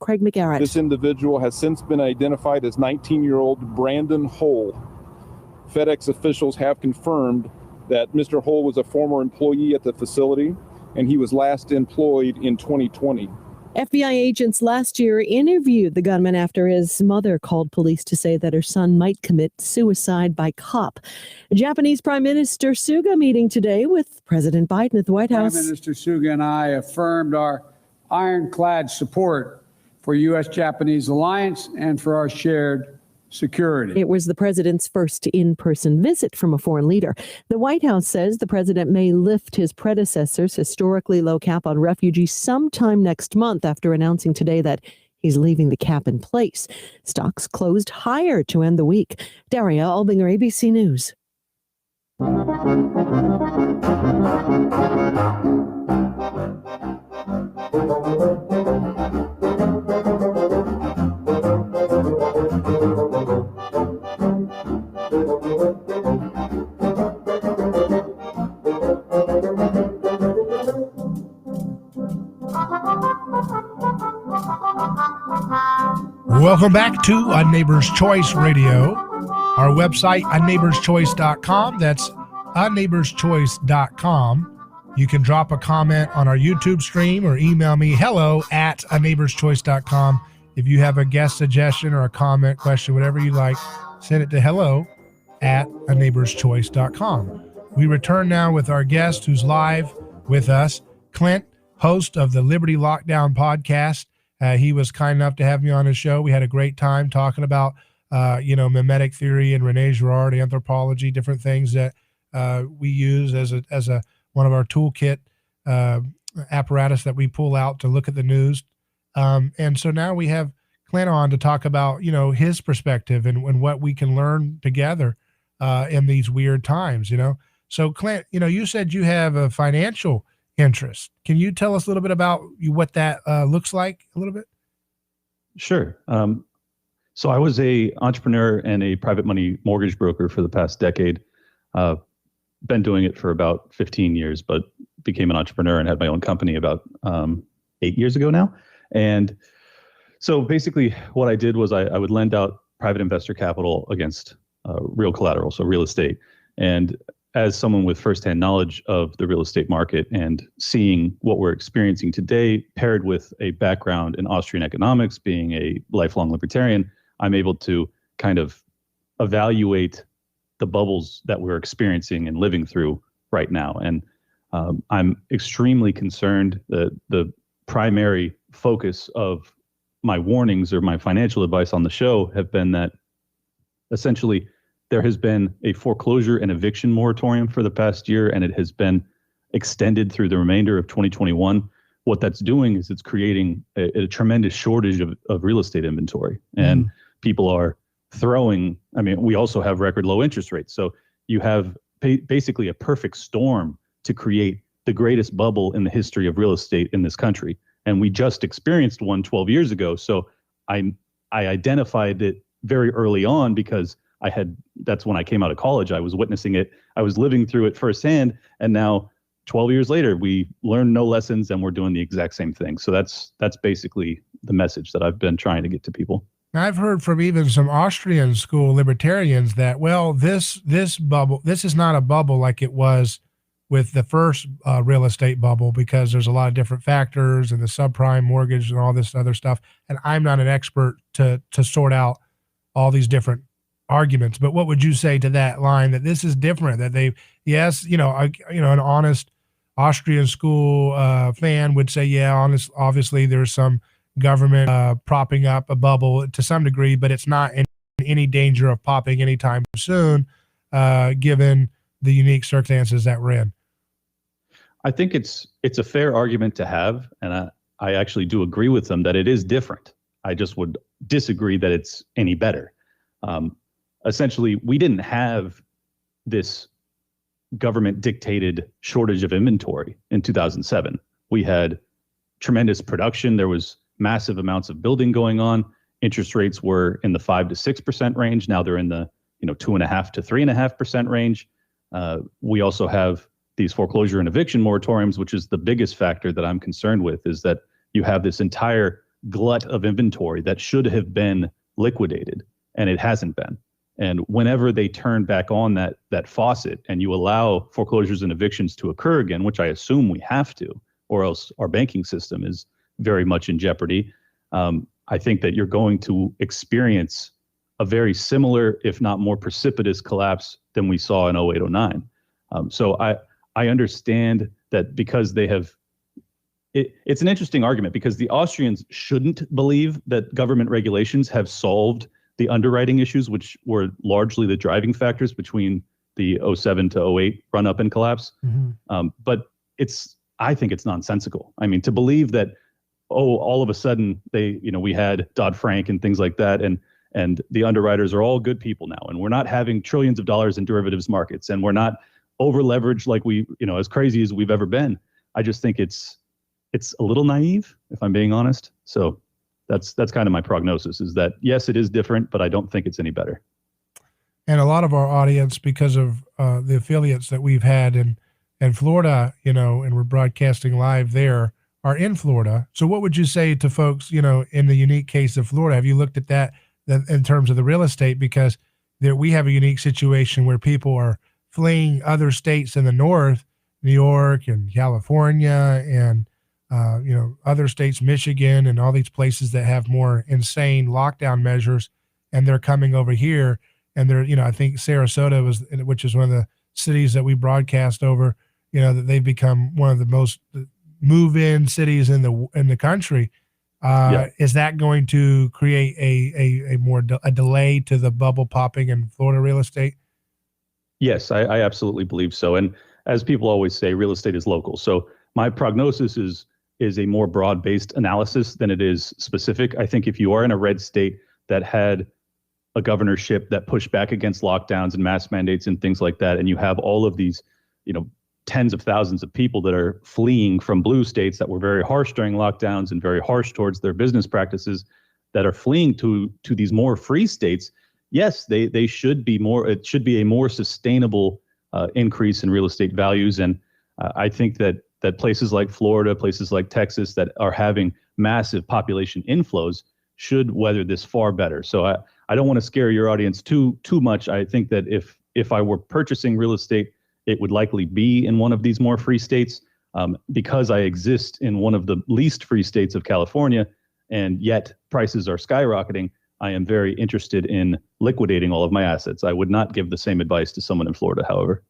Craig McGarrett. This individual has since been identified as 19-year-old Brandon Hull. FedEx officials have confirmed that Mr. Hull was a former employee at the facility, and he was last employed in 2020. FBI agents last year interviewed the gunman after his mother called police to say that her son might commit suicide by cop. Japanese Prime Minister Suga meeting today with President Biden at the White House. Prime Minister Suga and I affirmed our ironclad support for U.S.-Japanese alliance and for our shared security. It was the president's first in-person visit from a foreign leader. The White House says the president may lift his predecessor's historically low cap on refugees sometime next month after announcing today that he's leaving the cap in place. Stocks closed higher to end the week. Daria Albinger, ABC News. Welcome back to A Neighbor's Choice Radio. Our website, aneighborschoice.com. That's aneighborschoice.com. You can drop a comment on our YouTube stream or email me hello@aneighborschoice.com. If you have a guest suggestion or a comment, question, whatever you like, send it to hello@aneighborschoice.com. We return now with our guest who's live with us, Clint, host of the Liberty Lockdown podcast. He was kind enough to have me on his show. We had a great time talking about, mimetic theory and Rene Girard, anthropology, different things that we use as a one of our toolkit apparatus that we pull out to look at the news. And so now we have Clint on to talk about, his perspective and what we can learn together in these weird times, So Clint, you said you have a financial interest. Can you tell us a little bit about what that looks like a little bit? Sure. So I was a entrepreneur and a private money mortgage broker for the past decade. Been doing it for about 15 years, but became an entrepreneur and had my own company about 8 years ago now. And so basically what I did was I would lend out private investor capital against real collateral, so real estate. And as someone with firsthand knowledge of the real estate market and seeing what we're experiencing today, paired with a background in Austrian economics, being a lifelong libertarian, I'm able to kind of evaluate the bubbles that we're experiencing and living through right now. And I'm extremely concerned that the primary focus of my warnings or my financial advice on the show have been that essentially there has been a foreclosure and eviction moratorium for the past year, and it has been extended through the remainder of 2021. What that's doing is it's creating a tremendous shortage of real estate inventory. And people are we also have record low interest rates. So you have basically a perfect storm to create the greatest bubble in the history of real estate in this country. And we just experienced one 12 years ago. So I identified it very early on because that's when I came out of college. I was witnessing it. I was living through it firsthand. And now 12 years later, we learned no lessons and we're doing the exact same thing. So that's basically the message that I've been trying to get to people. I've heard from even some Austrian school libertarians that, well, this bubble, this is not a bubble like it was with the first real estate bubble, because there's a lot of different factors and the subprime mortgage and all this other stuff. And I'm not an expert to sort out all these different arguments. But what would you say to that line that this is different? That an honest Austrian school fan would say, yeah, obviously there's some government propping up a bubble to some degree, but it's not in any danger of popping anytime soon, given the unique circumstances that we're in. I think it's a fair argument to have, and I actually do agree with them that it is different. I just would disagree that it's any better. Essentially, we didn't have this government-dictated shortage of inventory in 2007. We had tremendous production. There was massive amounts of building going on. Interest rates were in the 5 to 6% range. Now they're in the 2.5 to 3.5% range. We also have these foreclosure and eviction moratoriums, which is the biggest factor that I'm concerned with, is that you have this entire glut of inventory that should have been liquidated, and it hasn't been. And whenever they turn back on that faucet and you allow foreclosures and evictions to occur again, which I assume we have to, or else our banking system is very much in jeopardy, I think that you're going to experience a very similar, if not more precipitous collapse than we saw in 08-09. So I understand that because they have, it's an interesting argument because the Austrians shouldn't believe that government regulations have solved the underwriting issues, which were largely the driving factors between the 07 to 08 run up and collapse. Mm-hmm. But I think it's nonsensical. I mean, to believe that, all of a sudden we had Dodd-Frank and things like that, and the underwriters are all good people now, and we're not having trillions of dollars in derivatives markets, and we're not over leveraged like as crazy as we've ever been. I just think it's a little naive, if I'm being honest. So that's kind of my prognosis, is that yes, it is different, but I don't think it's any better. And a lot of our audience, because of the affiliates that we've had in Florida, and we're broadcasting live there, are in Florida. So what would you say to folks, in the unique case of Florida? Have you looked at that in terms of the real estate? Because we have a unique situation where people are fleeing other states in the north, New York and California and, other states, Michigan and all these places that have more insane lockdown measures. And they're coming over here, and they're, I think Sarasota which is one of the cities that we broadcast over, that they've become one of the most move-in cities in the country. Is that going to create a delay to the bubble popping in Florida real estate? Yes, I absolutely believe so. And as people always say, real estate is local. So my prognosis is a more broad-based analysis than it is specific. I think if you are in a red state that had a governorship that pushed back against lockdowns and mask mandates and things like that, and you have all of these, tens of thousands of people that are fleeing from blue states that were very harsh during lockdowns and very harsh towards their business practices, that are fleeing to these more free states, yes, they should be more. It should be a more sustainable increase in real estate values. And I think that places like Florida, places like Texas that are having massive population inflows should weather this far better. So I don't want to scare your audience too much. I think that if I were purchasing real estate, it would likely be in one of these more free states, because I exist in one of the least free states of California, and yet prices are skyrocketing. I am very interested in liquidating all of my assets. I would not give the same advice to someone in Florida, however.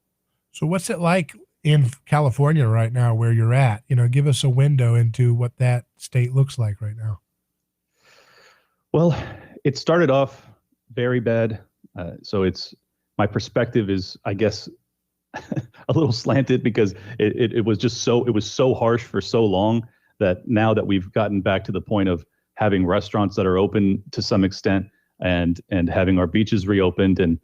So what's it like in California right now where you're at? Give us a window into what that state looks like right now. Well, it started off very bad. So my perspective is, I guess, a little slanted because it was so harsh for so long that now that we've gotten back to the point of having restaurants that are open to some extent and having our beaches reopened and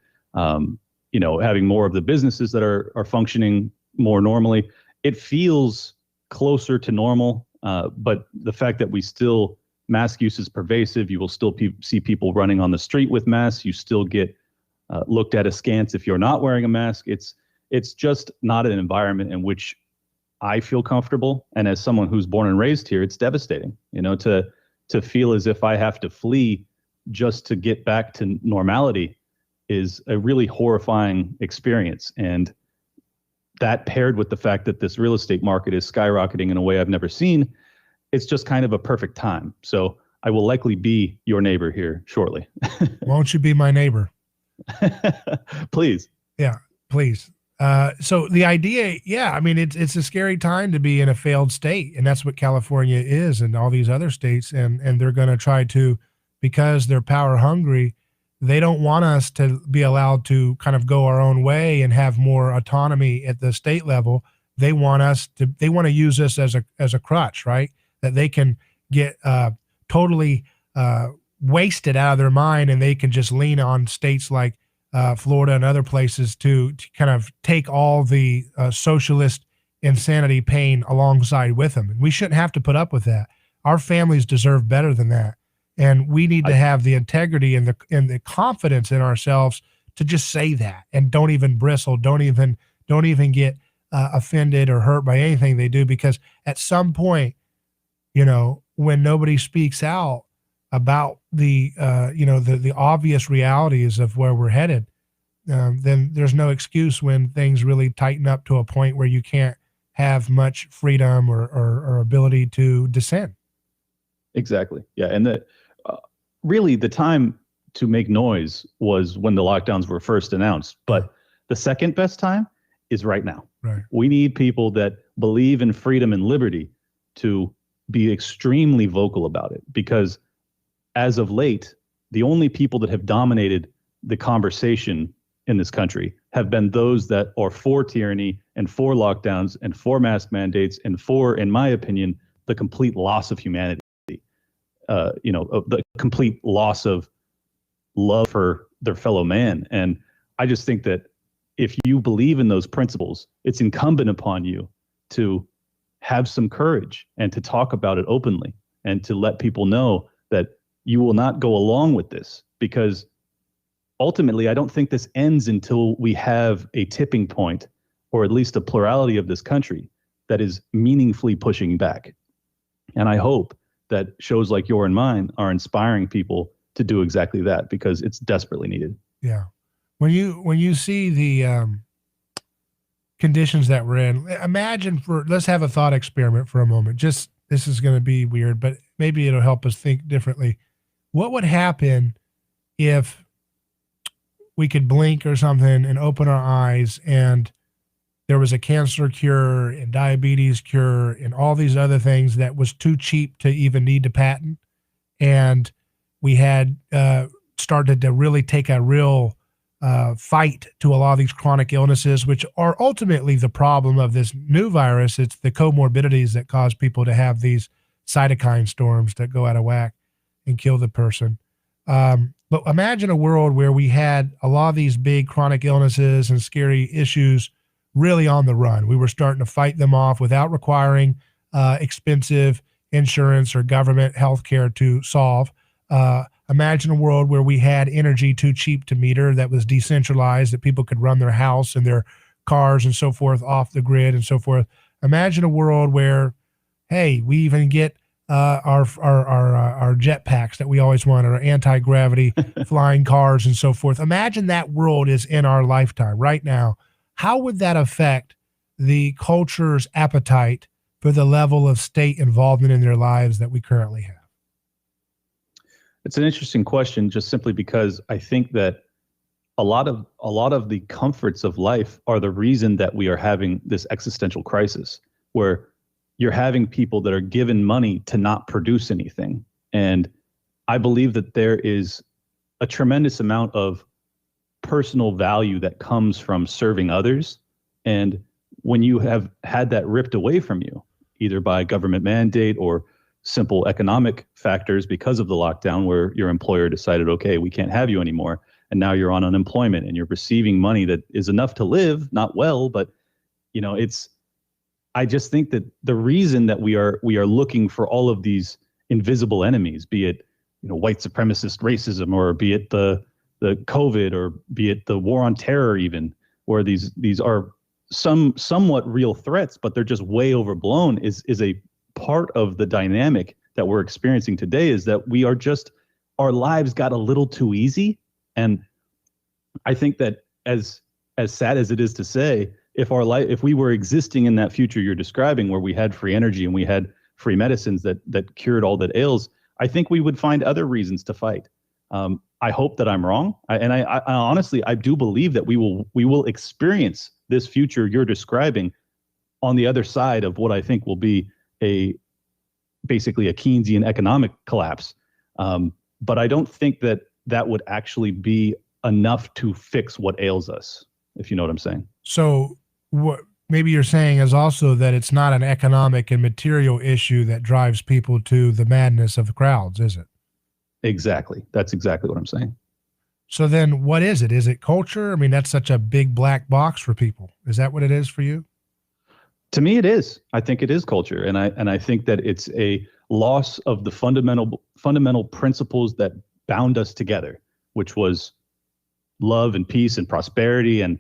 having more of the businesses that are functioning more normally. It feels closer to normal, but the fact that mask use is pervasive. You will still see people running on the street with masks. You still get looked at askance if you're not wearing a mask. It's just not an environment in which I feel comfortable. And as someone who's born and raised here, it's devastating, to feel as if I have to flee just to get back to normality is a really horrifying experience. And that paired with the fact that this real estate market is skyrocketing in a way I've never seen, it's just kind of a perfect time. So I will likely be your neighbor here shortly. Won't you be my neighbor? Please. Yeah, please. So the idea, it's a scary time to be in a failed state, and that's what California is, and all these other states, and they're going to try to, because they're power hungry, they don't want us to be allowed to kind of go our own way and have more autonomy at the state level. They want to use us as a crutch, right? That they can get totally wasted out of their mind, and they can just lean on states like Florida and other places to kind of take all the socialist insanity pain alongside with them. And we shouldn't have to put up with that. Our families deserve better than that. And we need to have the integrity and the confidence in ourselves to just say that, and don't even bristle, don't even get offended or hurt by anything they do, because at some point, when nobody speaks out about the obvious realities of where we're headed, then there's no excuse when things really tighten up to a point where you can't have much freedom or ability to dissent. Exactly. Yeah. And really the time to make noise was when the lockdowns were first announced. But the second best time is right now. Right. We need people that believe in freedom and liberty to be extremely vocal about it, because as of late, the only people that have dominated the conversation in this country have been those that are for tyranny and for lockdowns and for mask mandates and for, in my opinion, the complete loss of humanity. The complete loss of love for their fellow man. And I just think that if you believe in those principles, it's incumbent upon you to have some courage and to talk about it openly and to let people know that you will not go along with this, because ultimately, I don't think this ends until we have a tipping point, or at least a plurality of this country that is meaningfully pushing back. And I hope that shows like Your and Mine are inspiring people to do exactly that, because it's desperately needed. Yeah. When you see the conditions that we're in, let's have a thought experiment for a moment. Just, this is going to be weird, but maybe it'll help us think differently. What would happen if we could blink or something and open our eyes and there was a cancer cure and diabetes cure and all these other things that was too cheap to even need to patent, and we had started to really take a real fight to a lot of these chronic illnesses, which are ultimately the problem of this new virus. It's the comorbidities that cause people to have these cytokine storms that go out of whack and kill the person. But imagine a world where we had a lot of these big chronic illnesses and scary issues really on the run. We were starting to fight them off without requiring expensive insurance or government health care to solve. Imagine a world where we had energy too cheap to meter, that was decentralized, that people could run their house and their cars and so forth off the grid and so forth. Imagine a world where, hey, we even get our jetpacks that we always wanted, our anti-gravity flying cars and so forth. Imagine that world is in our lifetime right now. How would that affect the culture's appetite for the level of state involvement in their lives that we currently have? It's an interesting question, just simply because I think that a lot of the comforts of life are the reason that we are having this existential crisis, where you're having people that are given money to not produce anything. And I believe that there is a tremendous amount of personal value that comes from serving others. And when you have had that ripped away from you, either by government mandate or simple economic factors because of the lockdown, where your employer decided, okay, we can't have you anymore, and now you're on unemployment and you're receiving money that is enough to live, not well, but I just think that the reason that we are looking for all of these invisible enemies, be it white supremacist racism, or be it the COVID, or be it the war on terror, even, where these are somewhat real threats, but they're just way overblown, is a part of the dynamic that we're experiencing today, is that we are just, our lives got a little too easy. And I think that as sad as it is to say, if we were existing in that future you're describing, where we had free energy and we had free medicines that cured all that ails, I think we would find other reasons to fight. I hope that I'm wrong. I honestly, I do believe that we will experience this future you're describing on the other side of what I think will be basically a Keynesian economic collapse. But I don't think that would actually be enough to fix what ails us, if you know what I'm saying. So what maybe you're saying is also that it's not an economic and material issue that drives people to the madness of the crowds, is it? Exactly. That's exactly what I'm saying. So then what is it? Is it culture? I mean, that's such a big black box for people. Is that what it is for you? To me, it is. I think it is culture. And I think that it's a loss of the fundamental principles that bound us together, which was love and peace and prosperity, and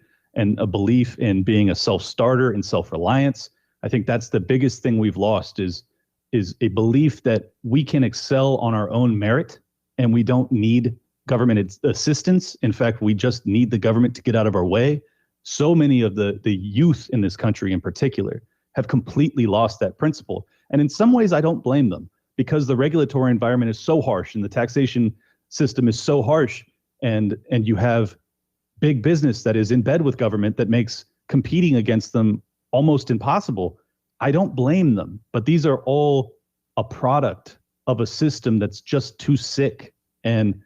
a belief in being a self-starter and self-reliance. I think that's the biggest thing we've lost, is a belief that we can excel on our own merit and we don't need government assistance. In fact, we just need the government to get out of our way. So many of the youth in this country in particular have completely lost that principle. And in some ways, I don't blame them, because the regulatory environment is so harsh and the taxation system is so harsh, and you have big business that is in bed with government that makes competing against them almost impossible. I don't blame them, but these are all a product of a system that's just too sick. And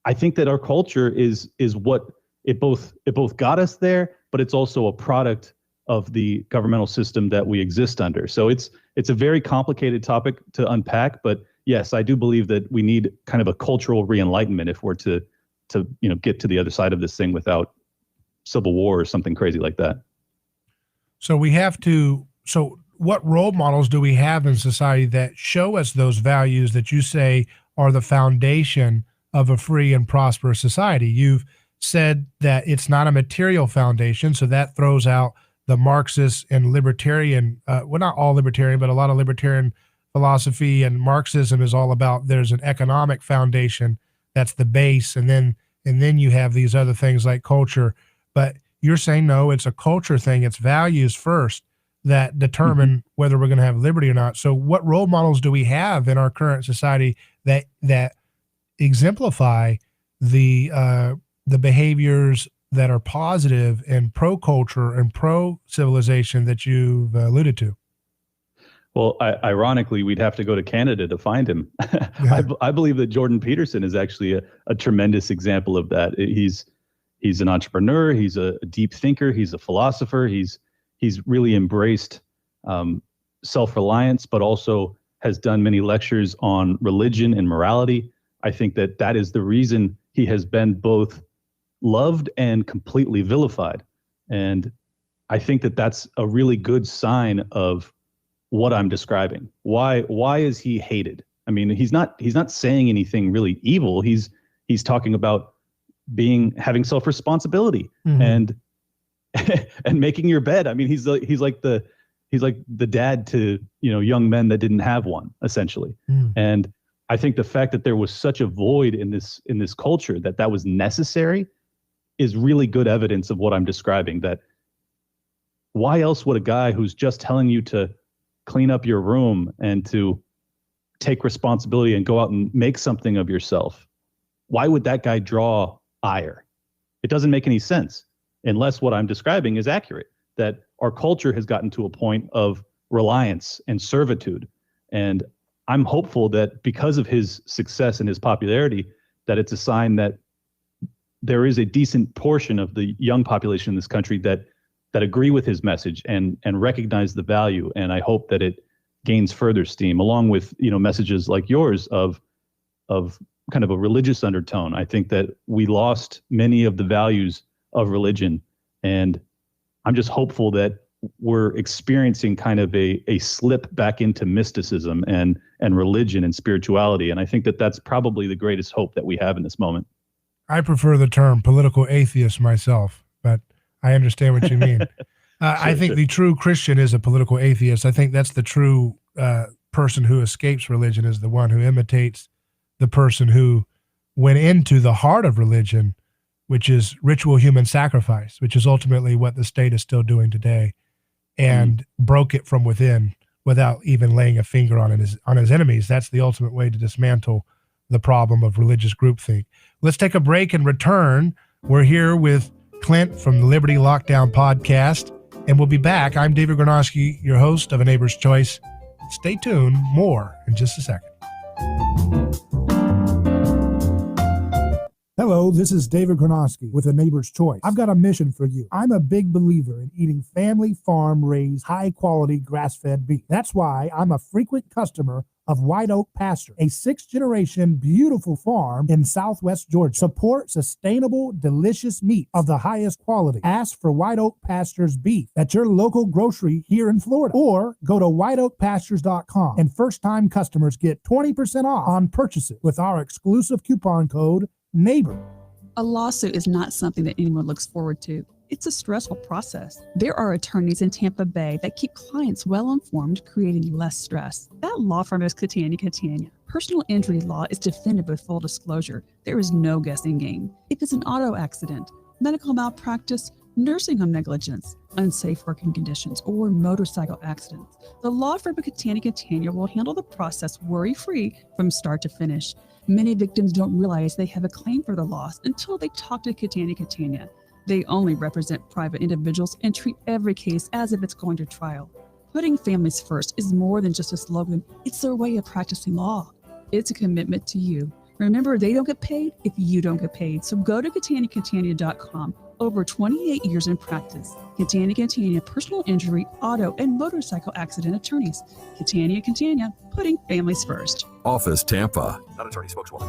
I think that our culture is what it both got us there, but it's also a product of the governmental system that we exist under. So it's a very complicated topic to unpack, but yes, I do believe that we need kind of a cultural re-enlightenment if we're to get to the other side of this thing without civil war or something crazy like that. So what role models do we have in society that show us those values that you say are the foundation of a free and prosperous society? You've said that it's not a material foundation, so that throws out the Marxist and libertarian, well, not all libertarian, but a lot of libertarian philosophy, and Marxism is all about there's an economic foundation that's the base, and then you have these other things like culture. But you're saying no, it's a culture thing, it's values first that determine whether we're going to have liberty or not. So what role models do we have in our current society that exemplify the behaviors that are positive and pro-culture and pro-civilization that you've alluded to? Well, ironically, we'd have to go to Canada to find him. I believe that Jordan Peterson is actually a tremendous example of that. He's an entrepreneur. He's a deep thinker. He's a philosopher. He's really embraced self-reliance, but also has done many lectures on religion and morality. I think that is the reason he has been both loved and completely vilified. And I think that that's a really good sign of what I'm describing. Why is he hated? I mean, he's not saying anything really evil. He's talking about having self-responsibility and making your bed. I mean, he's like the dad to, young men that didn't have one, essentially. And I think the fact that there was such a void in this culture that was necessary is really good evidence of what I'm describing. That why else would a guy who's just telling you to clean up your room and to take responsibility and go out and make something of yourself, why would that guy draw ire? It doesn't make any sense unless what I'm describing is accurate, that our culture has gotten to a point of reliance and servitude. And I'm hopeful that because of his success and his popularity, that it's a sign that there is a decent portion of the young population in this country that agree with his message and recognize the value. And I hope that it gains further steam, along with messages like yours of kind of a religious undertone. I think that we lost many of the values of religion, and I'm just hopeful that we're experiencing kind of a slip back into mysticism and religion and spirituality. And I think that that's probably the greatest hope that we have in this moment. I prefer the term political atheist myself, but I understand what you mean. I think the true Christian is a political atheist. I think that's the true person who escapes religion, is the one who imitates the person who went into the heart of religion, which is ritual human sacrifice, which is ultimately what the state is still doing today, and broke it from within without even laying a finger on his enemies. That's the ultimate way to dismantle the problem of religious groupthink. Let's take a break and return. We're here with Clint from the Liberty Lockdown podcast, and we'll be back. I'm David Gornowski, your host of A Neighbor's Choice. Stay tuned. More in just a second. Hello, this is David Gornowski with A Neighbor's Choice. I've got a mission for you. I'm a big believer in eating family farm-raised, high-quality grass-fed beef. That's why I'm a frequent customer of White Oak Pasture, a 6th-generation beautiful farm in southwest Georgia. Support sustainable, delicious meat of the highest quality. Ask for White Oak Pasture's beef at your local grocery here in Florida, or go to whiteoakpastures.com, and first-time customers get 20% off on purchases with our exclusive coupon code NEIGHBOR. A lawsuit is not something that anyone looks forward to. It's a stressful process. There are attorneys in Tampa Bay that keep clients well informed, creating less stress. That law firm is Catania. Personal injury law is defended with full disclosure. There is no guessing game. If it's an auto accident, medical malpractice, nursing home negligence, unsafe working conditions, or motorcycle accidents, the law firm of Catania will handle the process worry-free from start to finish. Many victims don't realize they have a claim for the loss until they talk to Catania. They only represent private individuals and treat every case as if it's going to trial. Putting families first is more than just a slogan. It's their way of practicing law. It's a commitment to you. Remember, they don't get paid if you don't get paid. So go to Catania.com. Over 28 years in practice. Catania, personal injury, auto, and motorcycle accident attorneys. Catania, putting families first. Office Tampa. Not attorney spokeswoman.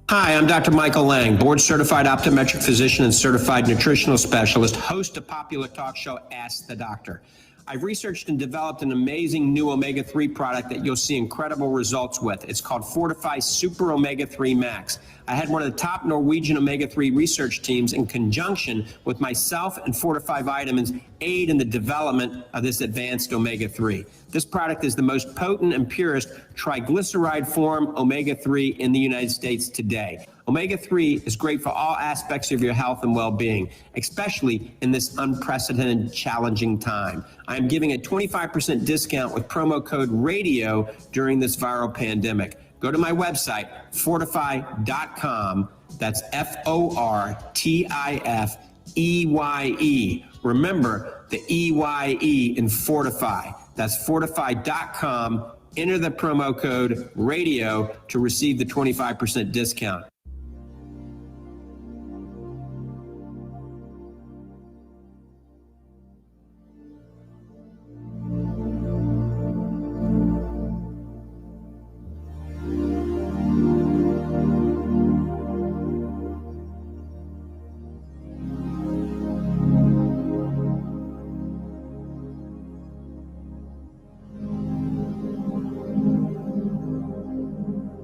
Hi, I'm Dr. Michael Lang, board-certified optometric physician and certified nutritional specialist, host of popular talk show Ask the Doctor. I've researched and developed an amazing new omega-3 product that you'll see incredible results with. It's called Fortify Super Omega-3 Max. I had one of the top Norwegian omega-3 research teams in conjunction with myself and Fortify Vitamins aid in the development of this advanced omega-3. This product is the most potent and purest triglyceride form omega-3 in the United States today. Omega-3 is great for all aspects of your health and well-being, especially in this unprecedented, challenging time. I'm giving a 25% discount with promo code RADIO during this viral pandemic. Go to my website, fortify.com. That's FORTIFEYE. Remember the EYE in Fortify. That's fortify.com. Enter the promo code RADIO to receive the 25% discount.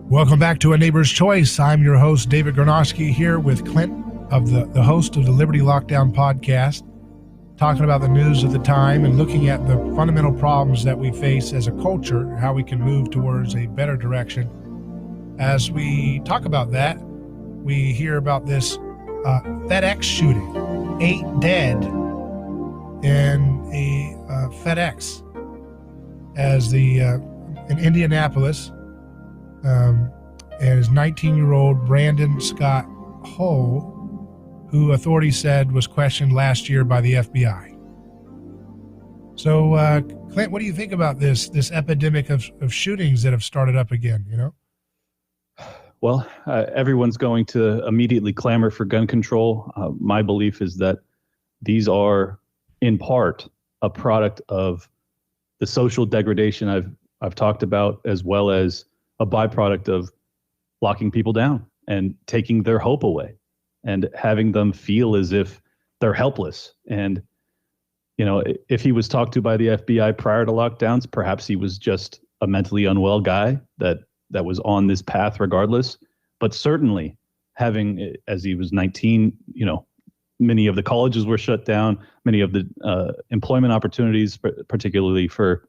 Welcome back to A Neighbor's Choice. I'm your host, David Gornowski, here with Clint, of the host of the Liberty Lockdown podcast, talking about the news of the time and looking at the fundamental problems that we face as a culture, how we can move towards a better direction. As we talk about that, we hear about this FedEx shooting. 8 dead in a FedEx as in Indianapolis. And his 19-year-old Brandon Scott Hull, who authorities said was questioned last year by the FBI. So, Clint, what do you think about this epidemic of shootings that have started up again, you know? Well, everyone's going to immediately clamor for gun control. My belief is that these are, in part, a product of the social degradation I've talked about, as well as a byproduct of locking people down and taking their hope away and having them feel as if they're helpless. And, if he was talked to by the FBI prior to lockdowns, perhaps he was just a mentally unwell guy that was on this path regardless. But certainly having, as he was 19, many of the colleges were shut down. Many of the employment opportunities, particularly for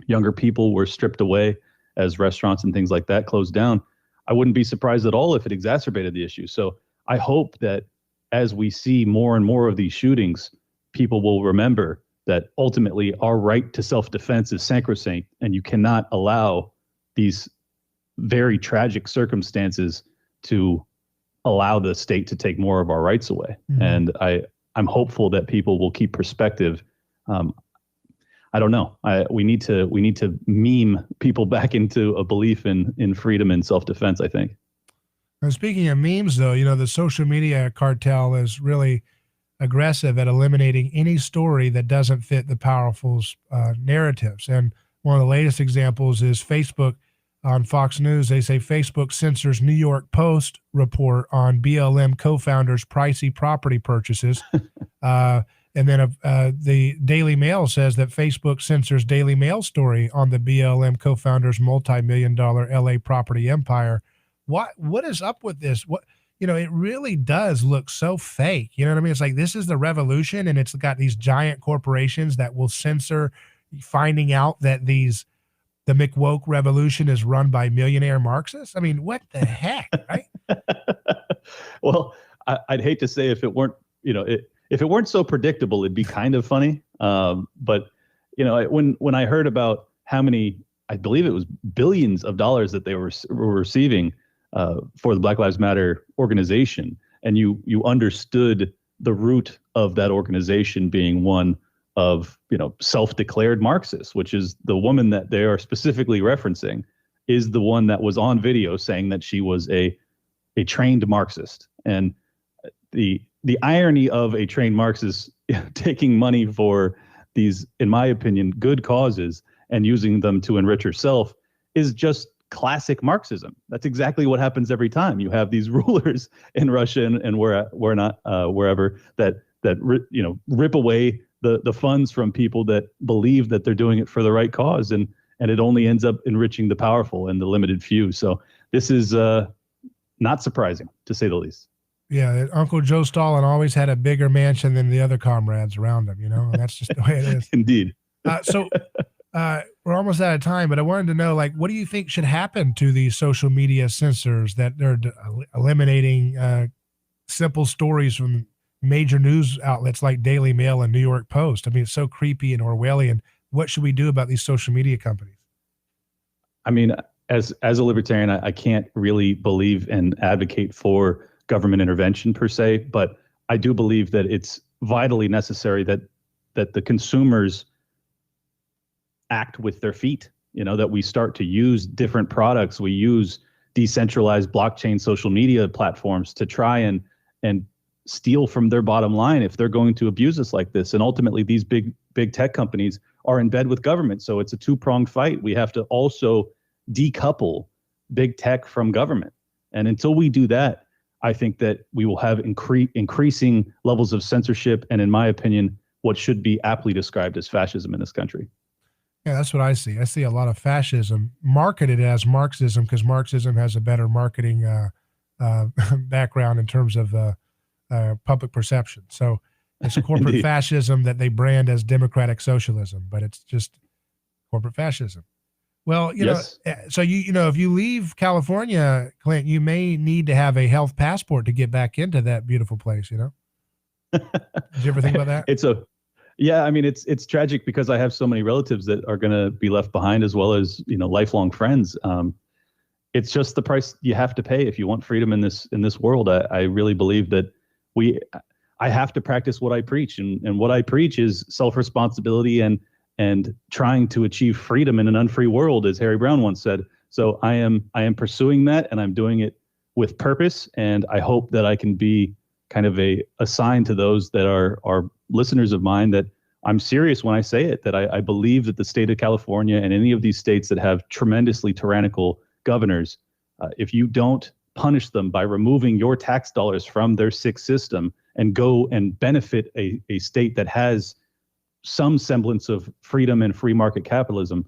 younger people, were stripped away as restaurants and things like that closed down. I wouldn't be surprised at all if it exacerbated the issue. So I hope that as we see more and more of these shootings, people will remember that ultimately our right to self-defense is sacrosanct, and you cannot allow these very tragic circumstances to allow the state to take more of our rights away. Mm-hmm. And I'm hopeful that people will keep perspective. I don't know. We need to meme people back into a belief in freedom and self-defense, I think. And speaking of memes, though, the social media cartel is really aggressive at eliminating any story that doesn't fit the powerful's narratives. And one of the latest examples is Facebook. On Fox News, they say Facebook censors New York Post report on BLM co-founders' pricey property purchases. And then the Daily Mail says that Facebook censors Daily Mail story on the BLM co-founders' multi-million-dollar LA property empire. What is up with this? It really does look so fake. You know what I mean? It's like, this is the revolution, and it's got these giant corporations that will censor finding out that the McWoke revolution is run by millionaire Marxists. I mean, what the heck, right? Well, I'd hate to say if it weren't, if it weren't so predictable, it'd be kind of funny. But when I heard about how many, I believe it was billions of dollars that they were receiving for the Black Lives Matter organization, and you understood the root of that organization being one of self-declared Marxists, which is the woman that they are specifically referencing is the one that was on video saying that she was a trained Marxist. And the irony of a trained Marxist taking money for these, in my opinion, good causes and using them to enrich herself is just classic Marxism. That's exactly what happens every time. You have these rulers in Russia and wherever that rip away the funds from people that believe that they're doing it for the right cause, and it only ends up enriching the powerful and the limited few. So this is not surprising, to say the least. Yeah, Uncle Joe Stalin always had a bigger mansion than the other comrades around him, and that's just the way it is. Indeed. So we're almost out of time, but I wanted to know, what do you think should happen to these social media censors that they're eliminating simple stories from major news outlets like Daily Mail and New York Post? I mean, it's so creepy and Orwellian. What should we do about these social media companies? I mean, as a libertarian, I can't really believe and advocate for government intervention per se, but I do believe that it's vitally necessary that the consumers act with their feet, that we start to use different products. We use decentralized blockchain social media platforms to try and steal from their bottom line if they're going to abuse us like this. And ultimately, these big tech companies are in bed with government. So it's a two-pronged fight. We have to also decouple big tech from government. And until we do that, I think that we will have increasing levels of censorship and, in my opinion, what should be aptly described as fascism in this country. Yeah, that's what I see. I see a lot of fascism marketed as Marxism because Marxism has a better marketing background in terms of public perception. So it's corporate fascism that they brand as democratic socialism, but it's just corporate fascism. Well, so if you leave California, Clint, you may need to have a health passport to get back into that beautiful place. Did you ever think about that? It's tragic because I have so many relatives that are going to be left behind, as well as lifelong friends. It's just the price you have to pay if you want freedom in this world. I really believe that I have to practice what I preach, and what I preach is self-responsibility and trying to achieve freedom in an unfree world, as Harry Brown once said. So I am pursuing that, and I'm doing it with purpose. And I hope that I can be kind of a sign to those that are listeners of mine that I'm serious when I say it, that I believe that the state of California and any of these states that have tremendously tyrannical governors, if you don't punish them by removing your tax dollars from their sick system and go and benefit a state that has some semblance of freedom and free market capitalism,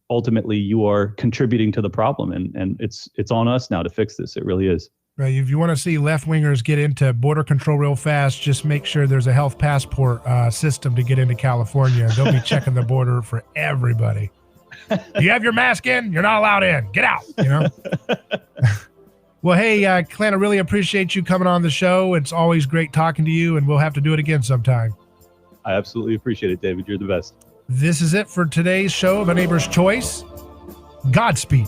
ultimately you are contributing to the problem. And it's on us now to fix this. It really is. Right. If you want to see left-wingers get into border control real fast, just make sure there's a health passport system to get into California. They'll be checking the border for everybody. You have your mask in, you're not allowed in. Get out, you know? Well, hey, Clint, I really appreciate you coming on the show. It's always great talking to you, and we'll have to do it again sometime. I absolutely appreciate it, David. You're the best. This is it for today's show of A Neighbor's Choice. Godspeed.